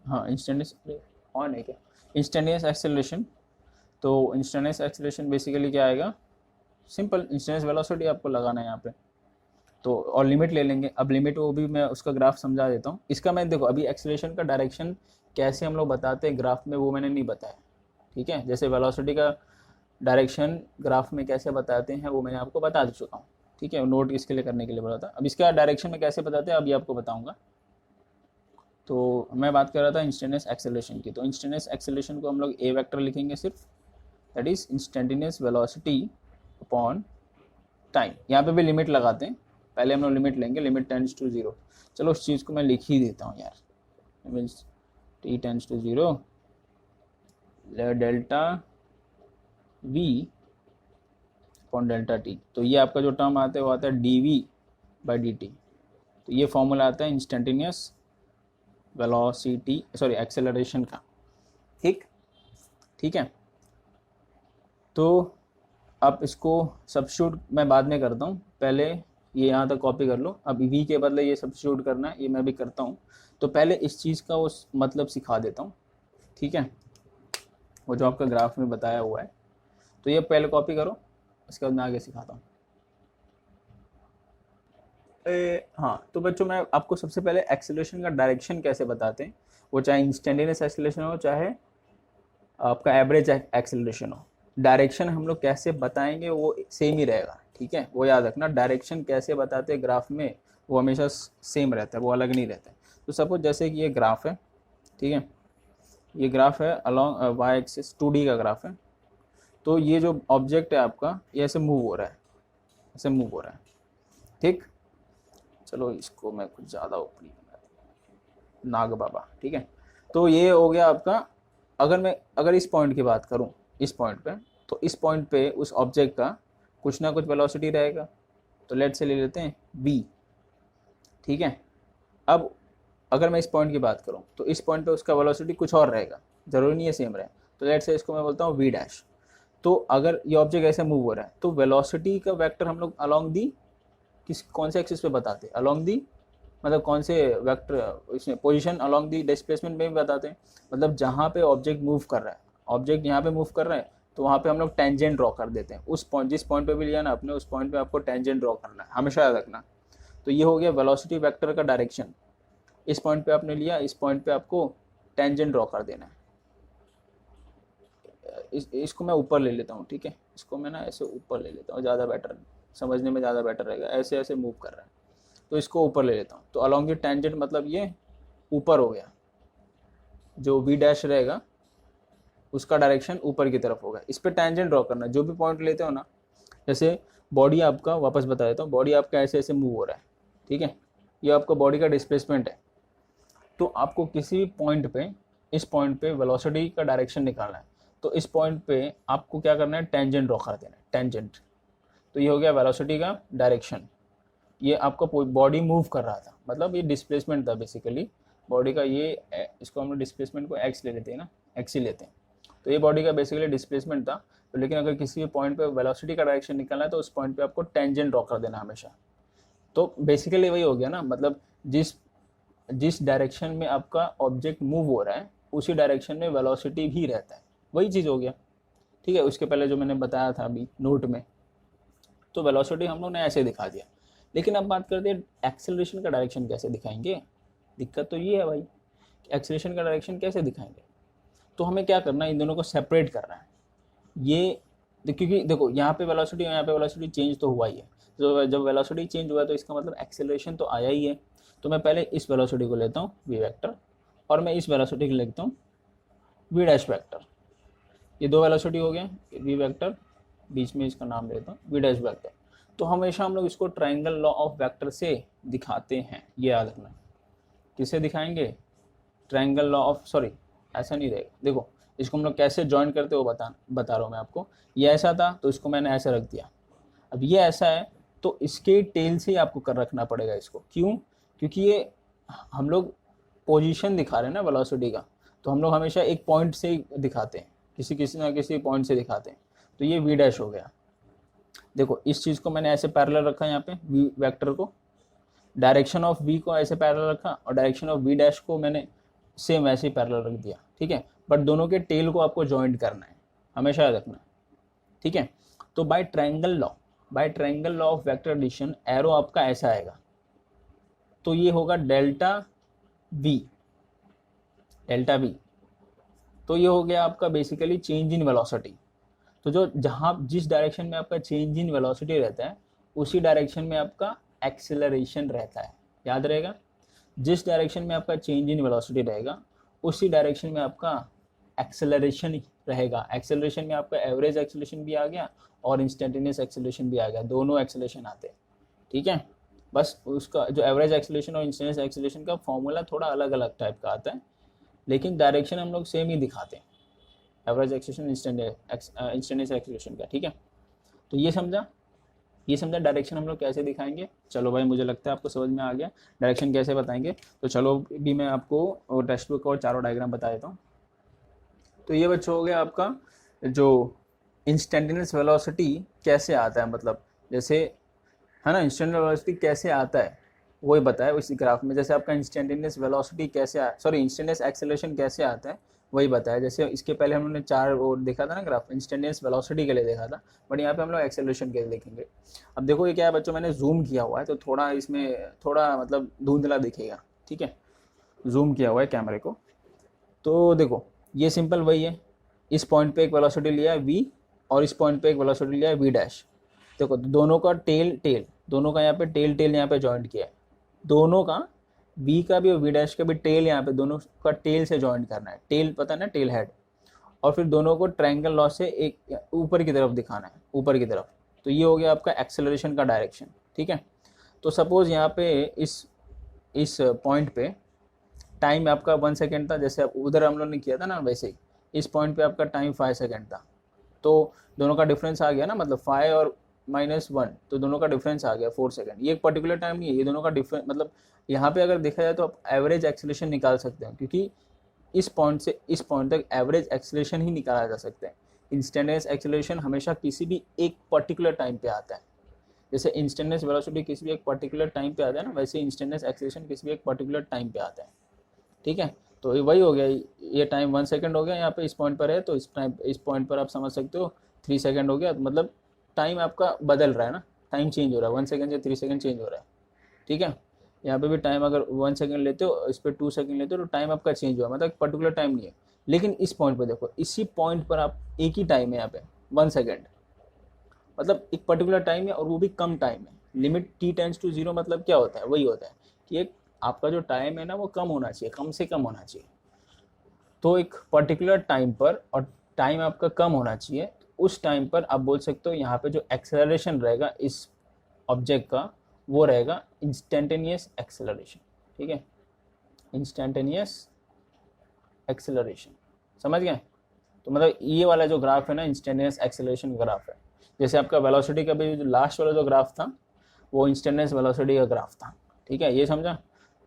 A: हाँ, इंस्टेंटेनियस ऑन है क्या, इंस्टेंटेनियस एक्सेलरेशन। तो इंस्टेंटेनियस एक्सेलरेशन बेसिकली क्या आएगा, सिंपल इंस्टेंटेनियस वेलोसिटी आपको लगाना है यहाँ पे। तो और लिमिट ले लेंगे, अब लिमिट वो भी मैं उसका ग्राफ समझा देता हूँ। इसका मैं देखो अभी एक्सेलरेशन का डायरेक्शन कैसे हम लोग बताते हैं ग्राफ में, वो मैंने नहीं बताया। ठीक है, जैसे वेलोसिटी का डायरेक्शन ग्राफ में कैसे बताते हैं वो मैंने आपको बता चुका हूँ। ठीक है, नोट इसके लिए करने के लिए बोला था। अब इसका डायरेक्शन में कैसे बताते हैं अभी आपको बताऊँगा। तो मैं बात कर रहा था इंस्टेंटेनियस एक्सेलरेशन की। तो इंस्टेंटेनियस एक्सेलरेशन को हम लोग ए वेक्टर लिखेंगे सिर्फ, that is instantaneous velocity upon time. यहाँ पे भी लिमिट लगाते हैं, पहले हम लोग लिमिट लेंगे, लिमिट टेंड्स टू 0। चलो उस चीज़ को मैं लिख ही देता हूँ यार, means T tends to 0, delta V upon delta T. तो ये आपका जो टर्म आता है वो आता है D V by D T. तो ये फॉर्मूला आता है इंस्टेंटेनियस वेलोसिटी, सॉरी एक्सेलरेशन का। ठीक है, तो अब इसको सब्स्टिट्यूट मैं बाद में करता हूँ, पहले ये यहाँ तक कॉपी कर लो। अब वी के बदले ये सब्स्टिट्यूट करना है, ये मैं भी करता हूँ। तो पहले इस चीज़ का वो मतलब सिखा देता हूँ, ठीक है, वो जो आपका ग्राफ में बताया हुआ है। तो ये पहले कॉपी करो, इसके बाद मैं आगे सिखाता हूँ। हाँ, तो बच्चों मैं आपको सबसे पहले एक्सेलरेशन का डायरेक्शन कैसे बताते हैं, वो चाहे इंस्टेंटेनियस एक्सेलरेशन हो चाहे आपका एवरेज एक्सेलरेशन हो, डायरेक्शन हम लोग कैसे बताएंगे वो सेम ही रहेगा। ठीक है, वो याद रखना, डायरेक्शन कैसे बताते हैं ग्राफ में वो हमेशा सेम रहता है, वो अलग नहीं रहता है। तो सपोज जैसे कि ये ग्राफ है, ठीक है, ये ग्राफ है अलॉन्ग वाई एक्सिस, 2D का ग्राफ है। तो ये जो ऑब्जेक्ट है आपका ये ऐसे मूव हो रहा है, ऐसे मूव हो रहा है। ठीक, चलो इसको मैं कुछ ज़्यादा ऊपरी बना दूँ, नाग बाबा। ठीक है, तो ये हो गया आपका। अगर इस पॉइंट की बात करूं, इस पॉइंट पे, तो इस पॉइंट पे उस ऑब्जेक्ट का कुछ ना कुछ वेलोसिटी रहेगा। तो लेट से ले लेते हैं v। ठीक है, अब अगर मैं इस पॉइंट की बात करूं तो इस पॉइंट पे उसका वेलोसिटी कुछ और रहेगा, जरूरी नहीं है सेम रहे। तो लेट से इसको मैं बोलता हूँ v डैश। तो अगर ये ऑब्जेक्ट ऐसे मूव हो रहा है तो वेलोसिटी का वेक्टर हम लोग अलॉन्ग दी कौन से एक्सिस पे बताते हैं, अलॉन्ग दी मतलब कौन से वेक्टर इसमें पोजीशन अलॉन्ग दी डिस्प्लेसमेंट में भी बताते हैं। मतलब जहाँ पे ऑब्जेक्ट मूव कर रहा है, ऑब्जेक्ट यहाँ पे मूव कर रहा है तो वहाँ पे हम लोग टेंजेंट ड्रॉ कर देते हैं। उस पॉइंट, जिस पॉइंट पे भी लिया ना आपने, उस पॉइंट पे आपको टेंजेंट ड्रॉ करना है, हमेशा याद रखना। तो ये हो गया वेलोसिटी वेक्टर का डायरेक्शन। इस पॉइंट पे आपने लिया, इस पॉइंट पे आपको टेंजेंट ड्रॉ कर देना है। इसको मैं ऊपर ले लेता हूँ, ठीक है, इसको मैं ना ऐसे ऊपर ले लेता हूँ, ज़्यादा बेटर, समझने में ज़्यादा बेटर रहेगा। ऐसे ऐसे मूव कर रहा है तो इसको ऊपर ले लेता हूँ। तो अलॉन्ग ये टेंजेंट मतलब ये ऊपर हो गया, जो वी डैश रहेगा उसका डायरेक्शन ऊपर की तरफ होगा। इस पर टेंजेंट ड्रॉ करना, जो भी पॉइंट लेते हो ना, जैसे बॉडी आपका, वापस बता देता हूँ, बॉडी आपका ऐसे ऐसे मूव हो रहा है, ठीक है, ये आपका बॉडी का डिस्प्लेसमेंट है। तो आपको किसी भी पॉइंट पे, इस पॉइंट पे वेलोसिटी का डायरेक्शन निकालना है। तो इस पॉइंट पे आपको क्या करना है, टेंजेंट ड्रॉ कर देना है, टेंजेंट। तो ये हो गया वेलोसिटी का डायरेक्शन। ये आपका बॉडी मूव कर रहा था, मतलब ये डिस्प्लेसमेंट था बेसिकली बॉडी का। ये इसको हम लोग डिस्प्लेसमेंट को एक्स ले लेते हैं ना, एक्स ही लेते हैं। तो ये बॉडी का बेसिकली डिस्प्लेसमेंट था। तो लेकिन अगर किसी भी पॉइंट पे वेलोसिटी का डायरेक्शन निकालना है तो उस पॉइंट पे आपको टेंजेंट ड्रॉ कर देना हमेशा। तो बेसिकली वही हो गया ना, मतलब जिस जिस डायरेक्शन में आपका ऑब्जेक्ट मूव हो रहा है उसी डायरेक्शन में वेलोसिटी भी रहता है, वही चीज़ हो गया, ठीक है। उसके पहले जो मैंने बताया था अभी नोट में, तो वेलोसिटी हम लोग ने ऐसे दिखा दिया। लेकिन अब बात करते हैं एक्सेलरेशन का डायरेक्शन कैसे दिखाएंगे। दिक्कत तो ये है भाई, एक्सेलरेशन का डायरेक्शन कैसे दिखाएंगे। तो हमें क्या करना है, इन दोनों को सेपरेट करना है। ये क्योंकि देखो यहाँ पे वेलोसिटी और यहाँ पे वेलोसिटी चेंज तो हुआ ही है। तो जब वेलोसिटी चेंज हुआ तो इसका मतलब एक्सेलरेशन तो आया ही है। तो मैं पहले इस वेलोसिटी को लेता हूँ वी वेक्टर, और मैं इस वेलोसिटी को लिखता हूँ वी डैश वेक्टर। ये दो वेलोसिटी हो गया, वी वेक्टर, बीच में इसका नाम लेता हूँ वी डैश वेक्टर। तो हमेशा हम लोग इसको ट्राइंगल लॉ ऑफ वेक्टर से दिखाते हैं, ये याद रखना। किसे दिखाएंगे, ट्राइंगल लॉ ऑफ, सॉरी ऐसा नहीं रहेगा, देखो इसको हम लोग कैसे ज्वाइन करते हो बता रहा हूँ मैं आपको। ये ऐसा था तो इसको मैंने ऐसे रख दिया। अब ये ऐसा है तो इसके टेल से ही आपको कर रखना पड़ेगा इसको। क्यों, क्योंकि ये हम लोग पोजीशन दिखा रहे हैं ना वेलोसिटी का, तो हम लोग हमेशा एक पॉइंट से ही दिखाते हैं, किसी ना किसी पॉइंट से दिखाते हैं। तो ये वी डैश हो गया। देखो इस चीज़ को मैंने ऐसे पैरेलल रखा है यहाँ पे वी वेक्टर को, डायरेक्शन ऑफ वी को ऐसे पैरेलल रखा, और डायरेक्शन ऑफ वी डैश को मैंने सेम ऐसे ही पैरेलल रख दिया, ठीक है। बट दोनों के टेल को आपको जॉइंट करना है, हमेशा याद रखना, ठीक है। तो by triangle law of vector addition arrow आपका ऐसा आएगा। तो ये होगा डेल्टा वी, डेल्टा वी। तो ये हो गया आपका बेसिकली चेंज इन वेलोसिटी। तो जो जहाँ जिस डायरेक्शन में आपका चेंज इन वेलोसिटी रहता है उसी डायरेक्शन में आपका एक्सेलरेशन रहता है, याद रहेगा। जिस डायरेक्शन में आपका चेंज इन वेलोसिटी रहेगा उसी डायरेक्शन में आपका एक्सेलरेशन रहेगा। एक्सेलरेशन में आपका एवरेज एक्सेलरेशन भी आ गया और इंस्टेंटेनियस एक्सेलरेशन भी आ गया, दोनों एक्सेलरेशन आते हैं, ठीक है। बस उसका जो एवरेज एक्सेलरेशन और इंस्टेंटेनियस एक्सेलरेशन का फॉर्मूला थोड़ा अलग अलग टाइप का आता है, लेकिन डायरेक्शन हम लोग सेम ही दिखाते हैं, एवरेज एक्सेलरेशन इंस्टेंटेनियस एक्सेलरेशन का, ठीक है। तो ये समझा डायरेक्शन हम लोग कैसे दिखाएंगे। चलो भाई मुझे लगता है आपको समझ में आ गया डायरेक्शन कैसे बताएंगे। तो चलो भी मैं आपको टेक्स्ट बुक और चारों डायग्राम बता देता हूँ। तो ये बच्चों हो गया आपका जो इंस्टेंटेनियस वेलोसिटी कैसे आता है, मतलब जैसे है ना, इंस्टेंटेनियस वेलोसिटी कैसे आता है वही बताया इसी ग्राफ में। जैसे आपका इंस्टेंटेनियस वेलोसिटी इंस्टेंटेनियस एक्सेलरेशन कैसे आता है वही बताया। जैसे इसके पहले हम लोगों ने चार और देखा था ना ग्राफ, इंस्टेंटेनियस वेलोसिटी के लिए देखा था, बट यहाँ पे हम लोग एक्सेलरेशन के लिए देखेंगे। अब देखो ये क्या है बच्चों, मैंने जूम किया हुआ है तो थोड़ा इसमें थोड़ा मतलब धुंधला दिखेगा, ठीक है, जूम किया हुआ है कैमरे को। तो देखो ये सिंपल वही है, इस पॉइंट पे एक वेलोसिटी लिया है v और इस पॉइंट पे एक वेलोसिटी लिया है v डैश। देखो दोनों का दोनों का यहाँ पे टेल यहाँ पे जॉइंट किया है, दोनों का v का भी और v डैश का भी टेल यहाँ पे दोनों का टेल से जॉइंट करना है, टेल पता ना, टेल हेड। और फिर दोनों को ट्रायंगल लॉ से एक ऊपर की तरफ दिखाना है, ऊपर की तरफ। तो ये हो गया आपका एक्सेलरेशन का डायरेक्शन, ठीक है। तो सपोज यहाँ पे इस पॉइंट पे टाइम आपका 1 सेकेंड था, जैसे उधर हम लोग ने किया था ना, वैसे ही इस पॉइंट पे आपका टाइम 5 सेकेंड था। तो दोनों का डिफरेंस आ गया ना, मतलब 5 और -1, तो दोनों का डिफरेंस आ गया 4 सेकेंड। ये एक पर्टिकुलर टाइम नहीं है, ये दोनों का डिफरेंस, मतलब यहाँ पे अगर देखा जाए तो आप एवरेज एक्सेलरेशन निकाल सकते हैं, क्योंकि इस पॉइंट से इस पॉइंट तक एवरेज एक्सेलरेशन ही निकाला जा सकता है। इंस्टेंटेनियस एक्सेलरेशन हमेशा किसी भी एक पर्टिकुलर टाइम पे आता है। जैसे इंस्टेंटेनियस वेलोसिटी किसी भी एक पर्टिकुलर टाइम पे आता है ना, वैसे इंस्टेंटेनियस एक्सेलरेशन किसी भी एक पर्टिकुलर टाइम पे आता है, ठीक है। तो ये वही हो गया, ये टाइम 1 सेकंड हो गया यहाँ पे इस पॉइंट पर है, तो इस पॉइंट पर आप समझ सकते हो 3 सेकंड हो गया, तो मतलब टाइम आपका बदल रहा है ना, टाइम चेंज हो रहा है, 1 सेकंड से 3 सेकंड चेंज हो रहा है। ठीक है, यहाँ पे भी टाइम अगर 1 सेकंड लेते हो, इस पर 2 सेकंड लेते हो, तो टाइम आपका चेंज हुआ, मतलब पर्टिकुलर टाइम नहीं है। लेकिन इस पॉइंट पर देखो, इसी पॉइंट पर आप एक ही टाइम है यहाँ पे 1 सेकंड, मतलब एक पर्टिकुलर टाइम है और वो भी कम टाइम है। लिमिट t टेंड्स टू 0 मतलब क्या होता है, वही होता है कि एक आपका जो टाइम है ना वो कम होना चाहिए, कम से कम होना चाहिए। तो एक पर्टिकुलर टाइम पर, और टाइम आपका कम होना चाहिए, उस टाइम पर आप बोल सकते हो यहाँ पे जो एक्सेलरेशन रहेगा इस ऑब्जेक्ट का, वो रहेगा इंस्टेंटेनियस एक्सेलरेशन। ठीक है, इंस्टेंटेनियस एक्सेलरेशन, समझ गए। तो मतलब ये वाला जो ग्राफ है ना, इंस्टेंटेनियस एक्सेलरेशन ग्राफ है। जैसे आपका वेलोसिटी का भी जो लास्ट वाला जो ग्राफ था वो इंस्टेंटेनियस वेलोसिटी का ग्राफ था। ठीक है, ये समझा।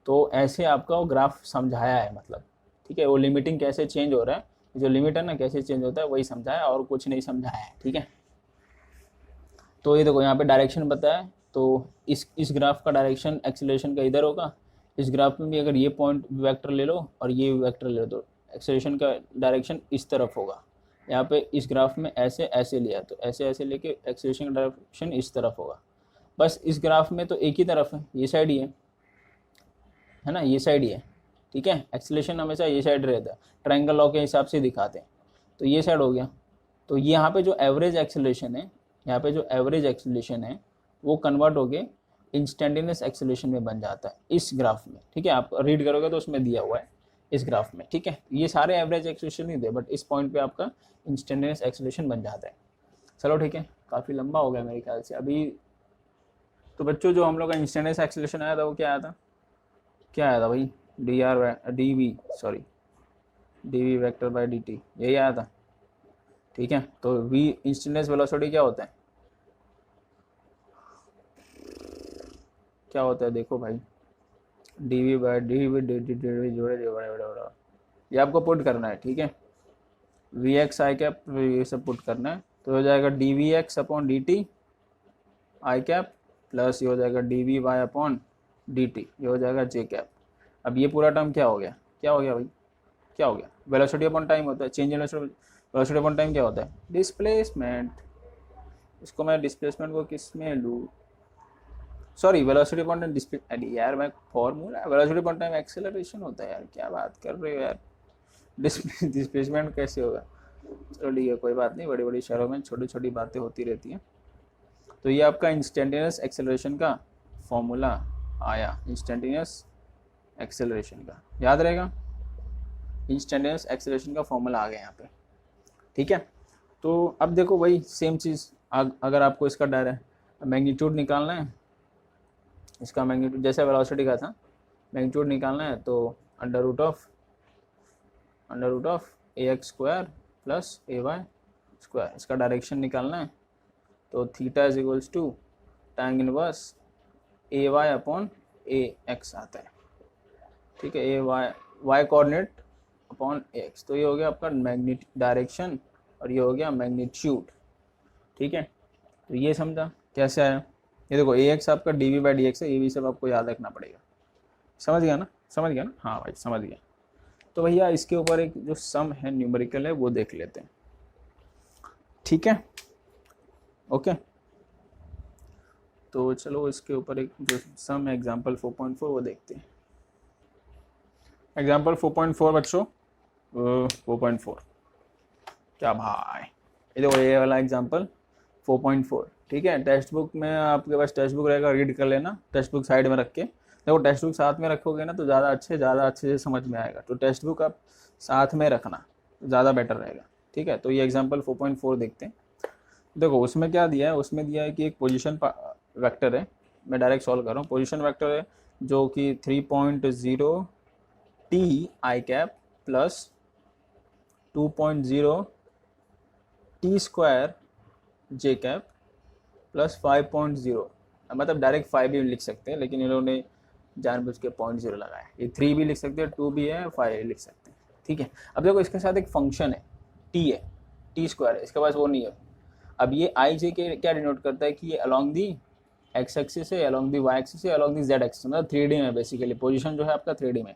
A: तो ऐसे आपका वो ग्राफ समझाया है, मतलब ठीक है, वो लिमिटिंग कैसे चेंज हो रहा है, जो लिमिट है ना कैसे चेंज होता है वही समझाया, और कुछ नहीं समझाया है। ठीक है, तो ये देखो यहाँ पे डायरेक्शन बताया है, तो इस ग्राफ का डायरेक्शन एक्सेलरेशन का इधर होगा। इस ग्राफ में भी अगर ये पॉइंट वेक्टर ले लो और ये वेक्टर ले लो, तो एक्सेलरेशन का डायरेक्शन इस तरफ होगा। यहाँ पे इस ग्राफ में ऐसे ऐसे लिया, तो ऐसे ऐसे लेके एक्सेलरेशन का डायरेक्शन इस तरफ होगा। बस इस ग्राफ में तो एक ही तरफ है, ये साइड ही है ना, ये साइड ही है। ठीक है, एक्सेलरेशन हमेशा ये साइड रहता है, ट्रायंगल लॉ के हिसाब से दिखाते हैं। तो ये साइड हो गया। तो यहाँ पे जो एवरेज एक्सेलरेशन है, यहाँ पे जो एवरेज एक्सेलरेशन है वो कन्वर्ट हो गए इंस्टेंटेनियस एक्सेलरेशन में बन जाता है इस ग्राफ में। ठीक है, आप रीड करोगे तो उसमें दिया हुआ है इस ग्राफ में। ठीक है, ये सारे एवरेज एक्सेलरेशन नहीं थे, बट इस पॉइंट पे आपका इंस्टेंटेनियस एक्सेलरेशन बन जाता है। चलो ठीक है, काफ़ी लंबा हो गया मेरे ख्याल से अभी। तो बच्चों जो हम लोग का इंस्टेंटेनियस एक्सेलरेशन आया था वो क्या आया था, क्या आया था भाई, D V vector by D T, यही आया था। ठीक है, तो वी इंस्टेंटेनियस वेलोसिटी क्या होता है, क्या होता है देखो भाई, D V by D V D T D जोड़े जोड़े जोड़े, ये आपको पुट करना है। ठीक है, वी एक्स आई कैप ये सब पुट करना है, तो हो जाएगा D V X upon D T I cap, plus ये हो जाएगा D V Y upon D T, ये हो जाएगा जे कैप। अब ये पूरा टर्म क्या हो गया, क्या हो गया भाई, क्या हो गया, वेलोसिटी अपॉन टाइम होता है, change in velocity upon time क्या होता है, डिस्प्लेसमेंट। इसको मैं डिस्प्लेसमेंट को किस में लूँ, sorry velocity upon time display, अरे यार मैं formula, velocity upon time acceleration होता है यार, क्या बात कर रहे हो यार, डिस्प्लेसमेंट कैसे होगा। चलो ठीक है, कोई बात नहीं, बड़ी बड़ी शहरों में छोटी छोटी बातें होती रहती हैं। तो ये आपका इंस्टेंटेनियस एक्सेलरेशन का फॉर्मूला आया, इंस्टेंटेनियस एक्सेलरेशन का याद रहेगा, इंस्टेंटेनियस एक्सेलरेशन का फॉर्मूला आ गया यहाँ पे। ठीक है, तो अब देखो वही सेम चीज़, अगर आपको इसका मैग्नीट्यूड निकालना है, इसका मैग्नीट्यूड जैसे वेलोसिटी का था, मैग्नीट्यूड निकालना है तो under root of A X square plus A Y square, इसका डायरेक्शन निकालना है तो theta is equals to tan inverse A Y upon A X आता है। ठीक है, A Y coordinate upon A X, तो ये हो गया आपका डायरेक्शन और ये हो गया मैग्नीट्यूड। ठीक है, तो ये समझा कैसे आया, ये देखो ए एक्स आपका D V by D X है, ये भी सब आपको याद रखना पड़ेगा। समझ गया ना, हाँ भाई समझ गया। तो भैया इसके ऊपर एक जो सम है न्यूमेरिकल है वो देख लेते हैं। ठीक है, ओके, तो चलो इसके ऊपर एक जो सम है एग्जाम्पल 4.4 वो देखते हैं। एग्जाम्पल 4.4 बच्चों, 4.4 क्या भाई, ये देखो ये वाला एग्जाम्पल 4.4। ठीक है, टेक्स्ट बुक में आपके पास टेक्स्ट बुक रहेगा, रीड कर लेना, टेक्स्ट बुक साइड में रख के। देखो टेक्स्ट बुक साथ में रखोगे ना तो ज़्यादा अच्छे से समझ में आएगा, तो टेक्स्ट बुक आप साथ में रखना ज़्यादा बेटर रहेगा। ठीक है, तो ये एग्जाम्पल 4.4 देखते हैं। देखो उसमें क्या दिया है, उसमें दिया है कि एक पोजीशन वेक्टर है, मैं डायरेक्ट सॉल्व कर रहा हूँ, पोजीशन वेक्टर है जो कि 3.0 T I cap plus 2.0 T square J cap plus 5.0, मतलब डायरेक्ट 5 भी लिख सकते हैं, लेकिन इन्होंने जानबूझ के 0.0 लगाया, ये 3 भी लिख सकते हैं, 2 भी है, 5 भी लिख सकते हैं। ठीक है, अब देखो इसके साथ एक फंक्शन है टी है, टी स्क्वायर है, इसके पास वो नहीं है। अब ये आई जे के क्या डिनोट करता है कि ये अलॉन्ग दी एक्स एक्सिस है, अलॉन्ग दी वाई एक्सिस है, अलॉन्ग दी जेड एक्सिस, मतलब 3D में बेसिकली पोजीशन जो है आपका 3D में।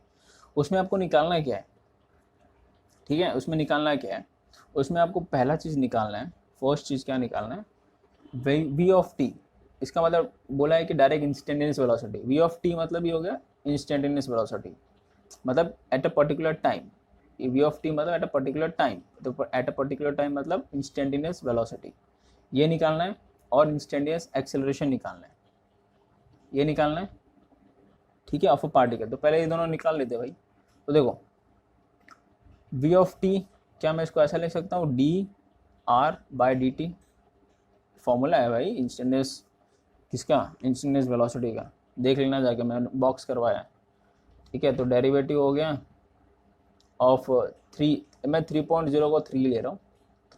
A: उसमें आपको निकालना क्या है, ठीक है, उसमें निकालना क्या है, उसमें आपको पहला चीज़ निकालना है, फर्स्ट चीज़ क्या निकालना है, वी ऑफ टी। इसका मतलब बोला है कि direct instantaneous velocity, V of T मतलब ये हो गया इंस्टेंटेनियस वेलोसिटी, मतलब at a particular time, V of T मतलब एट अ पर्टिकुलर टाइम, तो एट अ पर्टिकुलर टाइम मतलब इंस्टेंटेनियस वेलोसिटी, ये निकालना है, और इंस्टेंटेनियस एक्सेलरेशन निकालना है, ये निकालना है, ठीक है, ऑफ अ पार्टिकल। तो पहले ये दोनों निकाल लेते हैं भाई। तो देखो वी ऑफ टी, क्या मैं इसको ऐसा लिख सकता हूँ, D R by D T, formula है भाई इंस्टेंटेनियस किसका, इंस्टेंटेनियस वेलोसिटी का, देख लेना जाके, मैंने बॉक्स करवाया है, ठीक है। तो डेरिवेटिव हो गया ऑफ 3, मैं 3.0 को 3 ले रहा हूँ,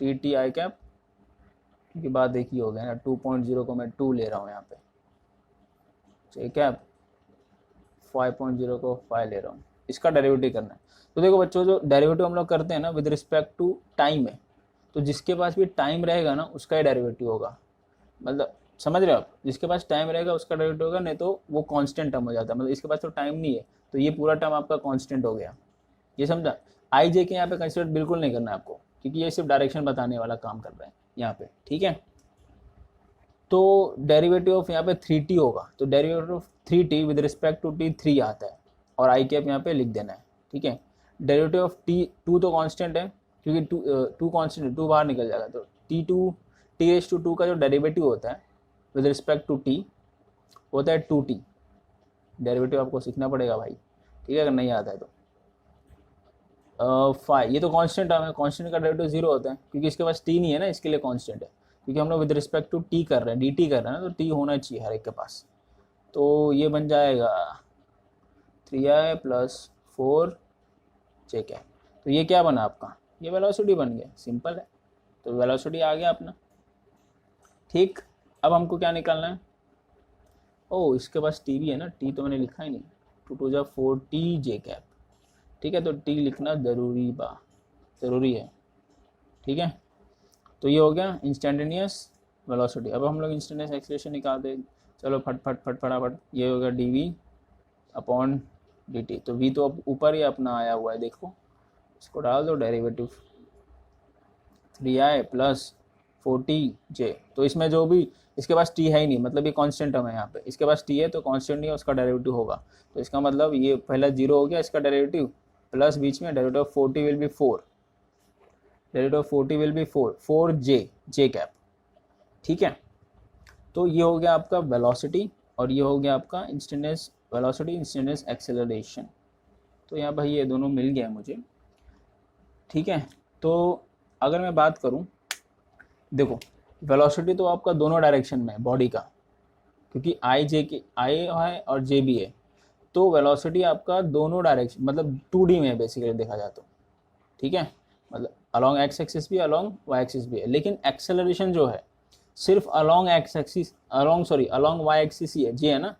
A: 3t आई कैप, क्योंकि बात एक ही हो गया ना, 2.0 को मैं 2 ले रहा हूँ यहाँ पे, ठीक है, 5.0 को 5 ले रहा हूँ, इसका डेरिवेटिव करना है। तो देखो बच्चों, जो डेरिवेटिव हम लोग करते हैं ना विद रिस्पेक्ट टू टाइम है, तो जिसके पास भी टाइम रहेगा ना उसका ही डेरिवेटिव होगा, मतलब समझ रहे हो आप, जिसके पास टाइम रहेगा उसका डेरिवेटिव होगा, नहीं तो वो कांस्टेंट टर्म हो जाता है, मतलब इसके पास तो टाइम नहीं है तो ये पूरा टर्म आपका कांस्टेंट हो गया, ये समझा। आई जे के यहाँ पे कंसिडर बिल्कुल नहीं करना है आपको, क्योंकि ये सिर्फ डायरेक्शन बताने वाला काम कर रहा है यहाँ पे, ठीक है। तो डेरिवेटिव ऑफ यहाँ पे 3t होगा, तो derivative of 3t with respect to T 3 आता है, और आई कैप यहाँ पे लिख देना है, ठीक है। डेरिवेटिव ऑफ टी 2 तो कांस्टेंट है, क्योंकि टू कांस्टेंट है, 2 बाहर निकल जाएगा, तो t2 का जो डेरिवेटिव होता है विद रिस्पेक्ट टू टी होता है 2t, डेरिवेटिव आपको सीखना पड़ेगा भाई, ठीक है, अगर नहीं आता है तो। 5, ये तो कांस्टेंट है, कांस्टेंट का डेरिवेटिव 0 होता है, क्योंकि इसके पास t नहीं है ना, इसके लिए कांस्टेंट है, क्योंकि हम लोग विद रिस्पेक्ट टू टी कर रहे हैं, dt कर रहे हैं ना, तो t होना चाहिए हर एक के पास। तो ये बन जाएगा 3i प्लस 4j कैप, तो ये क्या बना आपका, ये वेलोसिटी बन गया, सिंपल है, तो वेलोसिटी आ गया अपना, ठीक। अब हमको क्या निकालना है, ओ इसके पास टी भी है ना, टी तो मैंने लिखा ही नहीं, 2 जा 4t j कैप, ठीक है, तो टी लिखना ज़रूरी है, ठीक है। तो ये हो गया इंस्टेंटेनियस वेलोसिटी। अब हम लोग इंस्टेंटेनियस एक्सेलरेशन निकालते हैं, चलो फटाफट, ये हो गया D V upon D T, तो वी तो अब ऊपर ही अपना आया हुआ है, देखो इसको डाल दो derivative, 3i plus 4t j, तो इसमें जो भी, इसके पास t है ही नहीं, मतलब ये कांस्टेंट टर्म है यहाँ पे, इसके पास t है तो कांस्टेंट नहीं है, उसका डेरिवेटिव होगा, तो इसका मतलब ये पहला 0 हो गया, इसका डेरिवेटिव प्लस बीच में derivative of 4t will be 4, derivative of 4t will be 4j cap, ठीक है। तो ये हो गया आपका वेलोसिटी, और ये हो गया आपका इंस्टेंटेनियस वेलोसिटी, इंस्टेंटेनियस एक्सेलरेशन। तो यहाँ भाई ये दोनों मिल गया मुझे, ठीक है। तो अगर मैं बात करूँ, देखो वेलोसिटी तो आपका दोनों डायरेक्शन में है बॉडी का, क्योंकि आई है और जे भी है, तो वेलोसिटी आपका दोनों डायरेक्शन, मतलब 2D में है बेसिकली देखा जाए तो, ठीक है, मतलब अलॉन्ग एक्स एक्सिस भी, अलॉन्ग वाई एक्सिस भी है, लेकिन एक्सेलरेशन जो है सिर्फ along X axis, along Y axis ही है, जी है ना।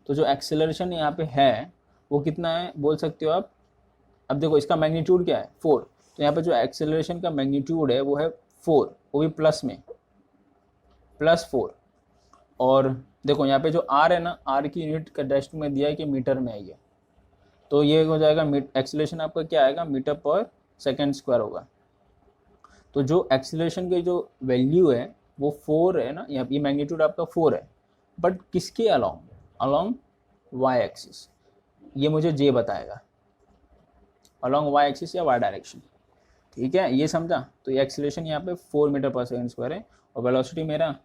A: तो जो एक्सेलरेशन यहाँ पे है वो कितना है बोल सकते हो आप, अब देखो इसका मैग्नीट्यूड क्या है 4, तो यहाँ पे जो एक्सेलरेशन का मैग्नीट्यूड है वो है 4, वो भी प्लस में, +4, और देखो यहाँ पे जो आर है ना, आर की यूनिट का डैश में दिया है कि मीटर में है ये, तो ये हो जाएगा एक्सेलरेशन आपका क्या आएगा, मीटर पर सेकेंड स्क्वायर होगा। तो जो एक्सेलरेशन की जो वैल्यू है वो 4 है ना, यहाँ ये मैग्नीट्यूड आपका 4 है, बट किसके अलॉन्ग वाई एक्सिस, ये मुझे जे बताएगा, अलॉन्ग वाई एक्सिस या वाई डायरेक्शन, ठीक है, ये समझा। तो ये एक्सेलरेशन यहाँ पे 4 मीटर पर सेकेंड स्क्वायर है, और वेलोसिटी मेरा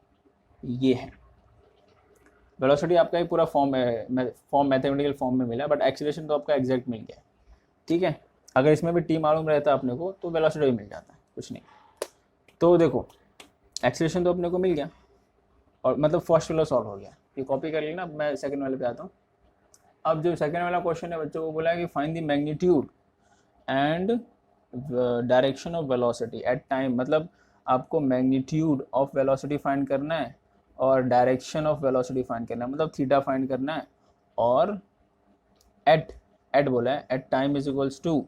A: ये है, वेलोसिटी आपका ही पूरा फॉर्म मैथमेटिकल फॉर्म में मिला, बट एक्सेलरेशन तो आपका एग्जैक्ट मिल गया, ठीक है। अगर इसमें भी टी मालूम रहता अपने को तो वेलोसिटी भी मिल जाता है, कुछ नहीं। तो देखो एक्सेलरेशन तो अपने को मिल गया, और मतलब फर्स्ट वाला सॉल्व हो गया, ये कॉपी कर लेना। मैं सेकंड वाले पे आता हूँ। अब जो सेकंड वाला क्वेश्चन है बच्चों को बोला है कि find the magnitude and direction of velocity at time, मतलब आपको मैग्नीट्यूड ऑफ वेलोसिटी फाइंड करना है और डायरेक्शन ऑफ वेलोसिटी फाइंड करना है, मतलब थीटा फाइंड करना है, और एट बोला है, at time is equals to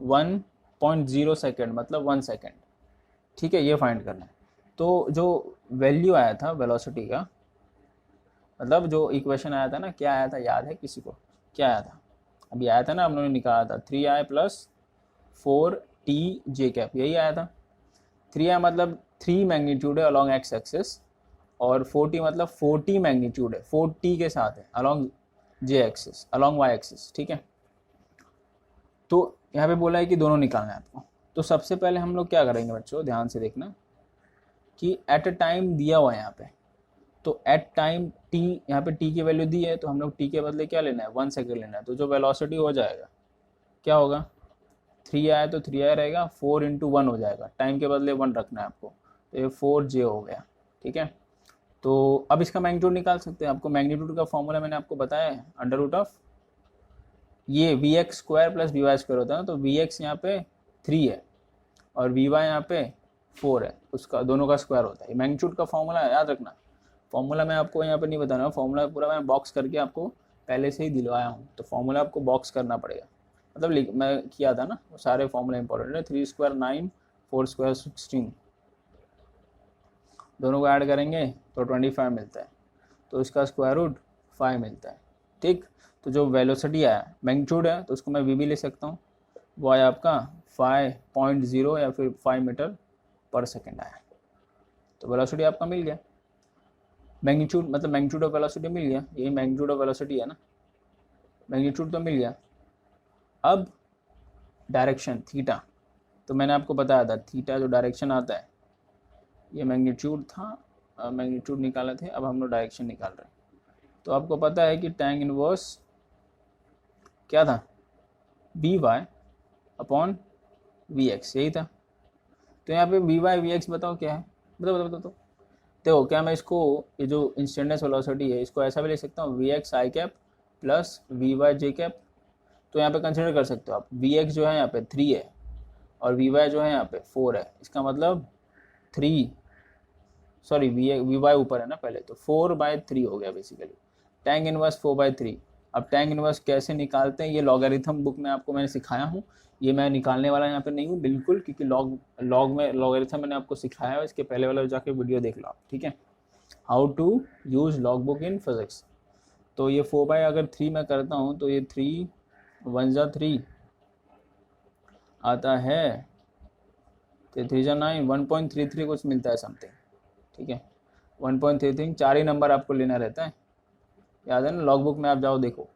A: 1.0 second, मतलब 1 सेकेंड, ठीक है, ये फाइंड करना है। तो जो वैल्यू आया था वेलोसिटी का, मतलब जो इक्वेशन आया था ना, क्या आया था याद है किसी को, क्या आया था, अभी आया था ना, हम लोगों ने निकाला था 3i प्लस 4t कैप, यही आया था। 3i मतलब 3 मैग्नीट्यूड है अलॉन्ग एक्स एक्सिस, और 4t मतलब 4t मैग्नीट्यूड है, 4t के साथ है अलॉन्ग जे एक्सिस, अलॉन्ग वाई एक्सिस, ठीक है। तो यहाँ पे बोला है कि दोनों निकालना है आपको। तो सबसे पहले हम लोग क्या करेंगे बच्चों, ध्यान से देखना कि एट अ टाइम दिया हुआ है यहाँ पे, तो एट टाइम t, यहाँ पे t की वैल्यू दी है, तो हम लोग t के बदले क्या लेना है, 1 सेकेंड लेना है। तो जो वेलोसिटी हो जाएगा क्या होगा, 3 आया तो 3 आया रहेगा, 4 इंटू 1 हो जाएगा, टाइम के बदले 1 रखना है आपको, तो ये 4j हो गया, ठीक है। तो अब इसका मैग्नीट्यूड निकाल सकते हैं। आपको मैग्नीट्यूड का फॉर्मूला मैंने आपको बताया है, अंडर रूट ऑफ ये V X square plus V Y square होता है ना, तो वी एक्स यहाँ पे 3 है और वी वाई यहाँ पे 4 है, उसका दोनों का स्क्वायर होता है। मैग्नीट्यूड का फॉर्मूला याद रखना, फॉर्मूला मैं आपको यहाँ पे नहीं बताना, फॉर्मूला पूरा मैं बॉक्स करके आपको पहले से ही दिलवाया हूँ, तो फॉर्मूला आपको बॉक्स करना पड़ेगा, मतलब मैं किया था ना, वो सारे फॉर्मूला इंपॉर्टेंट है। 3 स्क्वायर 9, 4 स्क्वायर 16, दोनों को ऐड करेंगे तो 25 मिलता है, तो इसका स्क्वायर रूट 5 मिलता है, ठीक। तो जो वेलोसिटी आया मैग्नीट्यूड है, तो उसको मैं वी भी ले सकता हूँ, वो आया आपका 5.0 या फिर 5 मीटर पर सेकेंड आया। तो वेलोसिटी आपका मिल गया, मैग्नीट्यूड मतलब मैग्नीट्यूड ऑफ वेलोसिटी मिल गया, यही मैग्नीट्यूड ऑफ वेलोसिटी है ना, मैग्नीट्यूड तो मिल गया। अब डायरेक्शन थीटा, तो मैंने आपको बताया था थीटा जो डायरेक्शन आता है, ये मैग्नीट्यूड था, मैग्नीट्यूड निकाले थे, अब हम लोग डायरेक्शन निकाल रहे हैं। तो आपको पता है कि टैन इनवर्स क्या था, V Y upon V X, यही था। तो यहाँ पे वी वाई वी एक्स बताओ क्या है, बताओ। तो देखो क्या मैं इसको, ये जो इंस्टेंटेनियस वेलोसिटी है, इसको ऐसा भी ले सकता हूँ, वी एक्स आई कैप प्लस वी वाई जे कैप। तो यहाँ पे कंसिडर कर सकते हो आप, वी एक्स जो है यहाँ पे 3 है और वी वाई जो है यहाँ पे 4 है, इसका मतलब 3, सॉरी वी वाई ऊपर है ना पहले, तो 4/3 हो गया बेसिकली, टैन इनवर्स 4/3। अब टैन इनवर्स कैसे निकालते हैं, ये लॉगरिथम बुक में आपको मैंने सिखाया हूँ, ये मैं निकालने वाला यहाँ पे नहीं हूँ बिल्कुल, क्योंकि लॉग में लॉगरिथम मैंने आपको सिखाया है, इसके पहले वाला जाके वीडियो देख लो आप, ठीक है, how to use log book in physics. तो ये 4/3 मैं करता हूँ, तो ये 3 1 जा 3 आता है, तो 3 जा 9, 1.33 कुछ मिलता है समथिंग, ठीक है, 1.33, 4 ही नंबर आपको लेना रहता है, याद है ना, लॉग बुक में आप जाओ देखो,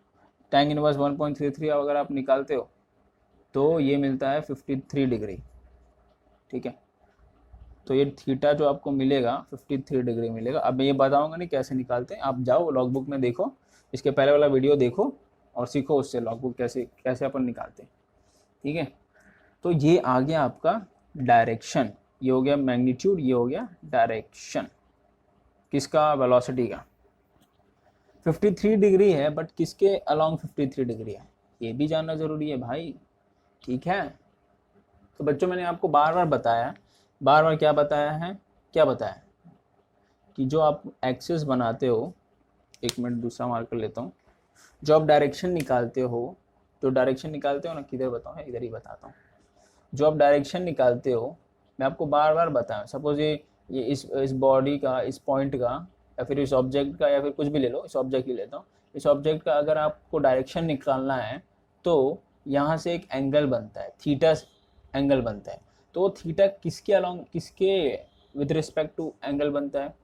A: टैन इनवर्स 1.33 अगर आप निकालते हो तो ये मिलता है 53 डिग्री, ठीक है। तो ये थीटा जो आपको मिलेगा 53 डिग्री मिलेगा। अब मैं ये बताऊंगा नहीं कैसे निकालते हैं, आप जाओ लॉग बुक में देखो, इसके पहले वाला वीडियो देखो और सीखो उससे लॉग बुक कैसे कैसे अपन निकालते हैं, ठीक है। तो ये आ गया आपका डायरेक्शन, ये हो गया मैग्नीट्यूड, ये हो गया डायरेक्शन, किसका, वेलोसिटी का। 53 डिग्री है, बट किसके अलॉन्ग 53 डिग्री है, ये भी जानना जरूरी है भाई, ठीक है। तो बच्चों मैंने आपको बार बार बताया, बार बार क्या बताया है, क्या बताया कि जो आप एक्सिस बनाते हो, एक मिनट दूसरा मार्कर लेता हूँ, जो आप डायरेक्शन निकालते हो, जो डायरेक्शन निकालते हो ना, किधर बताऊँ, इधर ही बताता हूँ। जो आप डायरेक्शन निकालते हो, मैं आपको बार बार बताया, सपोज ये इस बॉडी का, इस पॉइंट का, या फिर इस ऑब्जेक्ट का, या फिर कुछ भी ले लो, इस ऑब्जेक्ट ही लेता हूँ, इस ऑब्जेक्ट का अगर आपको डायरेक्शन निकालना है तो यहाँ से एक एंगल बनता है, थीटा एंगल बनता है। तो थीटा किसके अलॉन्ग, किसके विद रिस्पेक्ट टू एंगल बनता है,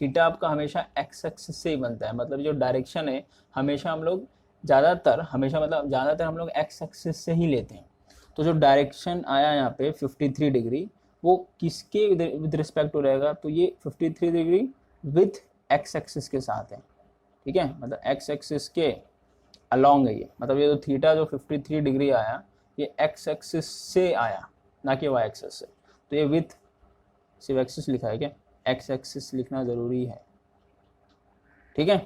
A: थीटा आपका हमेशा एक्स एक्सिस से ही बनता है, मतलब जो डायरेक्शन है हमेशा हम लोग ज़्यादातर हम लोग एक्स एक्सिस से ही लेते हैं। तो जो डायरेक्शन आया यहाँ पे 53 डिग्री, वो किसके विद रिस्पेक्ट टू रहेगा, तो ये 53 डिग्री विथ एक्स एक्सिस के साथ है, ठीक है, मतलब एक्स एक्सिस के अलॉन्ग है ये, मतलब ये जो थीटा जो 53 डिग्री आया, ये एक्स एक्सिस से आया, ना कि वाई एक्सिस से। तो ये विथ सिर्फ एक्सिस लिखा है क्या, एक्स एक्सिस लिखना ज़रूरी है, ठीक है,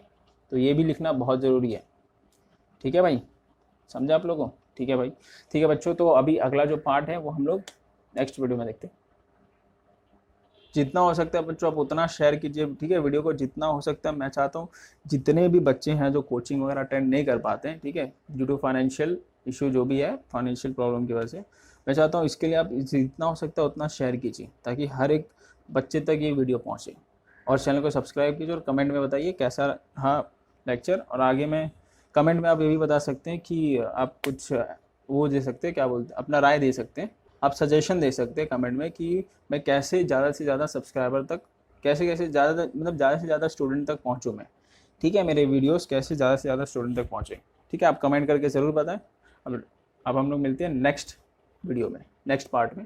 A: तो ये भी लिखना बहुत ज़रूरी है, ठीक है भाई, समझा आप लोगों को, ठीक है भाई, ठीक है बच्चों। तो अभी अगला जो पार्ट है वो हम लोग नेक्स्ट वीडियो में देखते हैं। जितना हो सकता है बच्चों आप उतना शेयर कीजिए, ठीक है, वीडियो को जितना हो सकता है। मैं चाहता हूँ जितने भी बच्चे हैं जो कोचिंग वगैरह अटेंड नहीं कर पाते हैं, ठीक है, ड्यू टू फाइनेंशियल इशू जो भी है, फाइनेंशियल प्रॉब्लम की वजह से, मैं चाहता हूँ इसके लिए आप जितना हो सकता है उतना शेयर कीजिए, ताकि हर एक बच्चे तक ये वीडियो पहुँचे। और चैनल को सब्सक्राइब कीजिए और कमेंट में बताइए कैसा रहा लेक्चर, और आगे मैं कमेंट में आप ये भी बता सकते हैं कि आप कुछ वो दे सकते हैं, क्या बोलते हैं, अपना राय दे सकते हैं, आप सजेशन दे सकते हैं कमेंट में कि मैं कैसे ज़्यादा से ज़्यादा सब्सक्राइबर तक, कैसे कैसे ज़्यादा मतलब ज़्यादा से ज़्यादा स्टूडेंट तक पहुँचूँ मैं। ठीक है, मेरे वीडियोस कैसे ज़्यादा से ज़्यादा स्टूडेंट तक पहुँचे। ठीक है, आप कमेंट करके ज़रूर बताएं। अब हम लोग मिलते हैं नेक्स्ट वीडियो में, नेक्स्ट पार्ट में।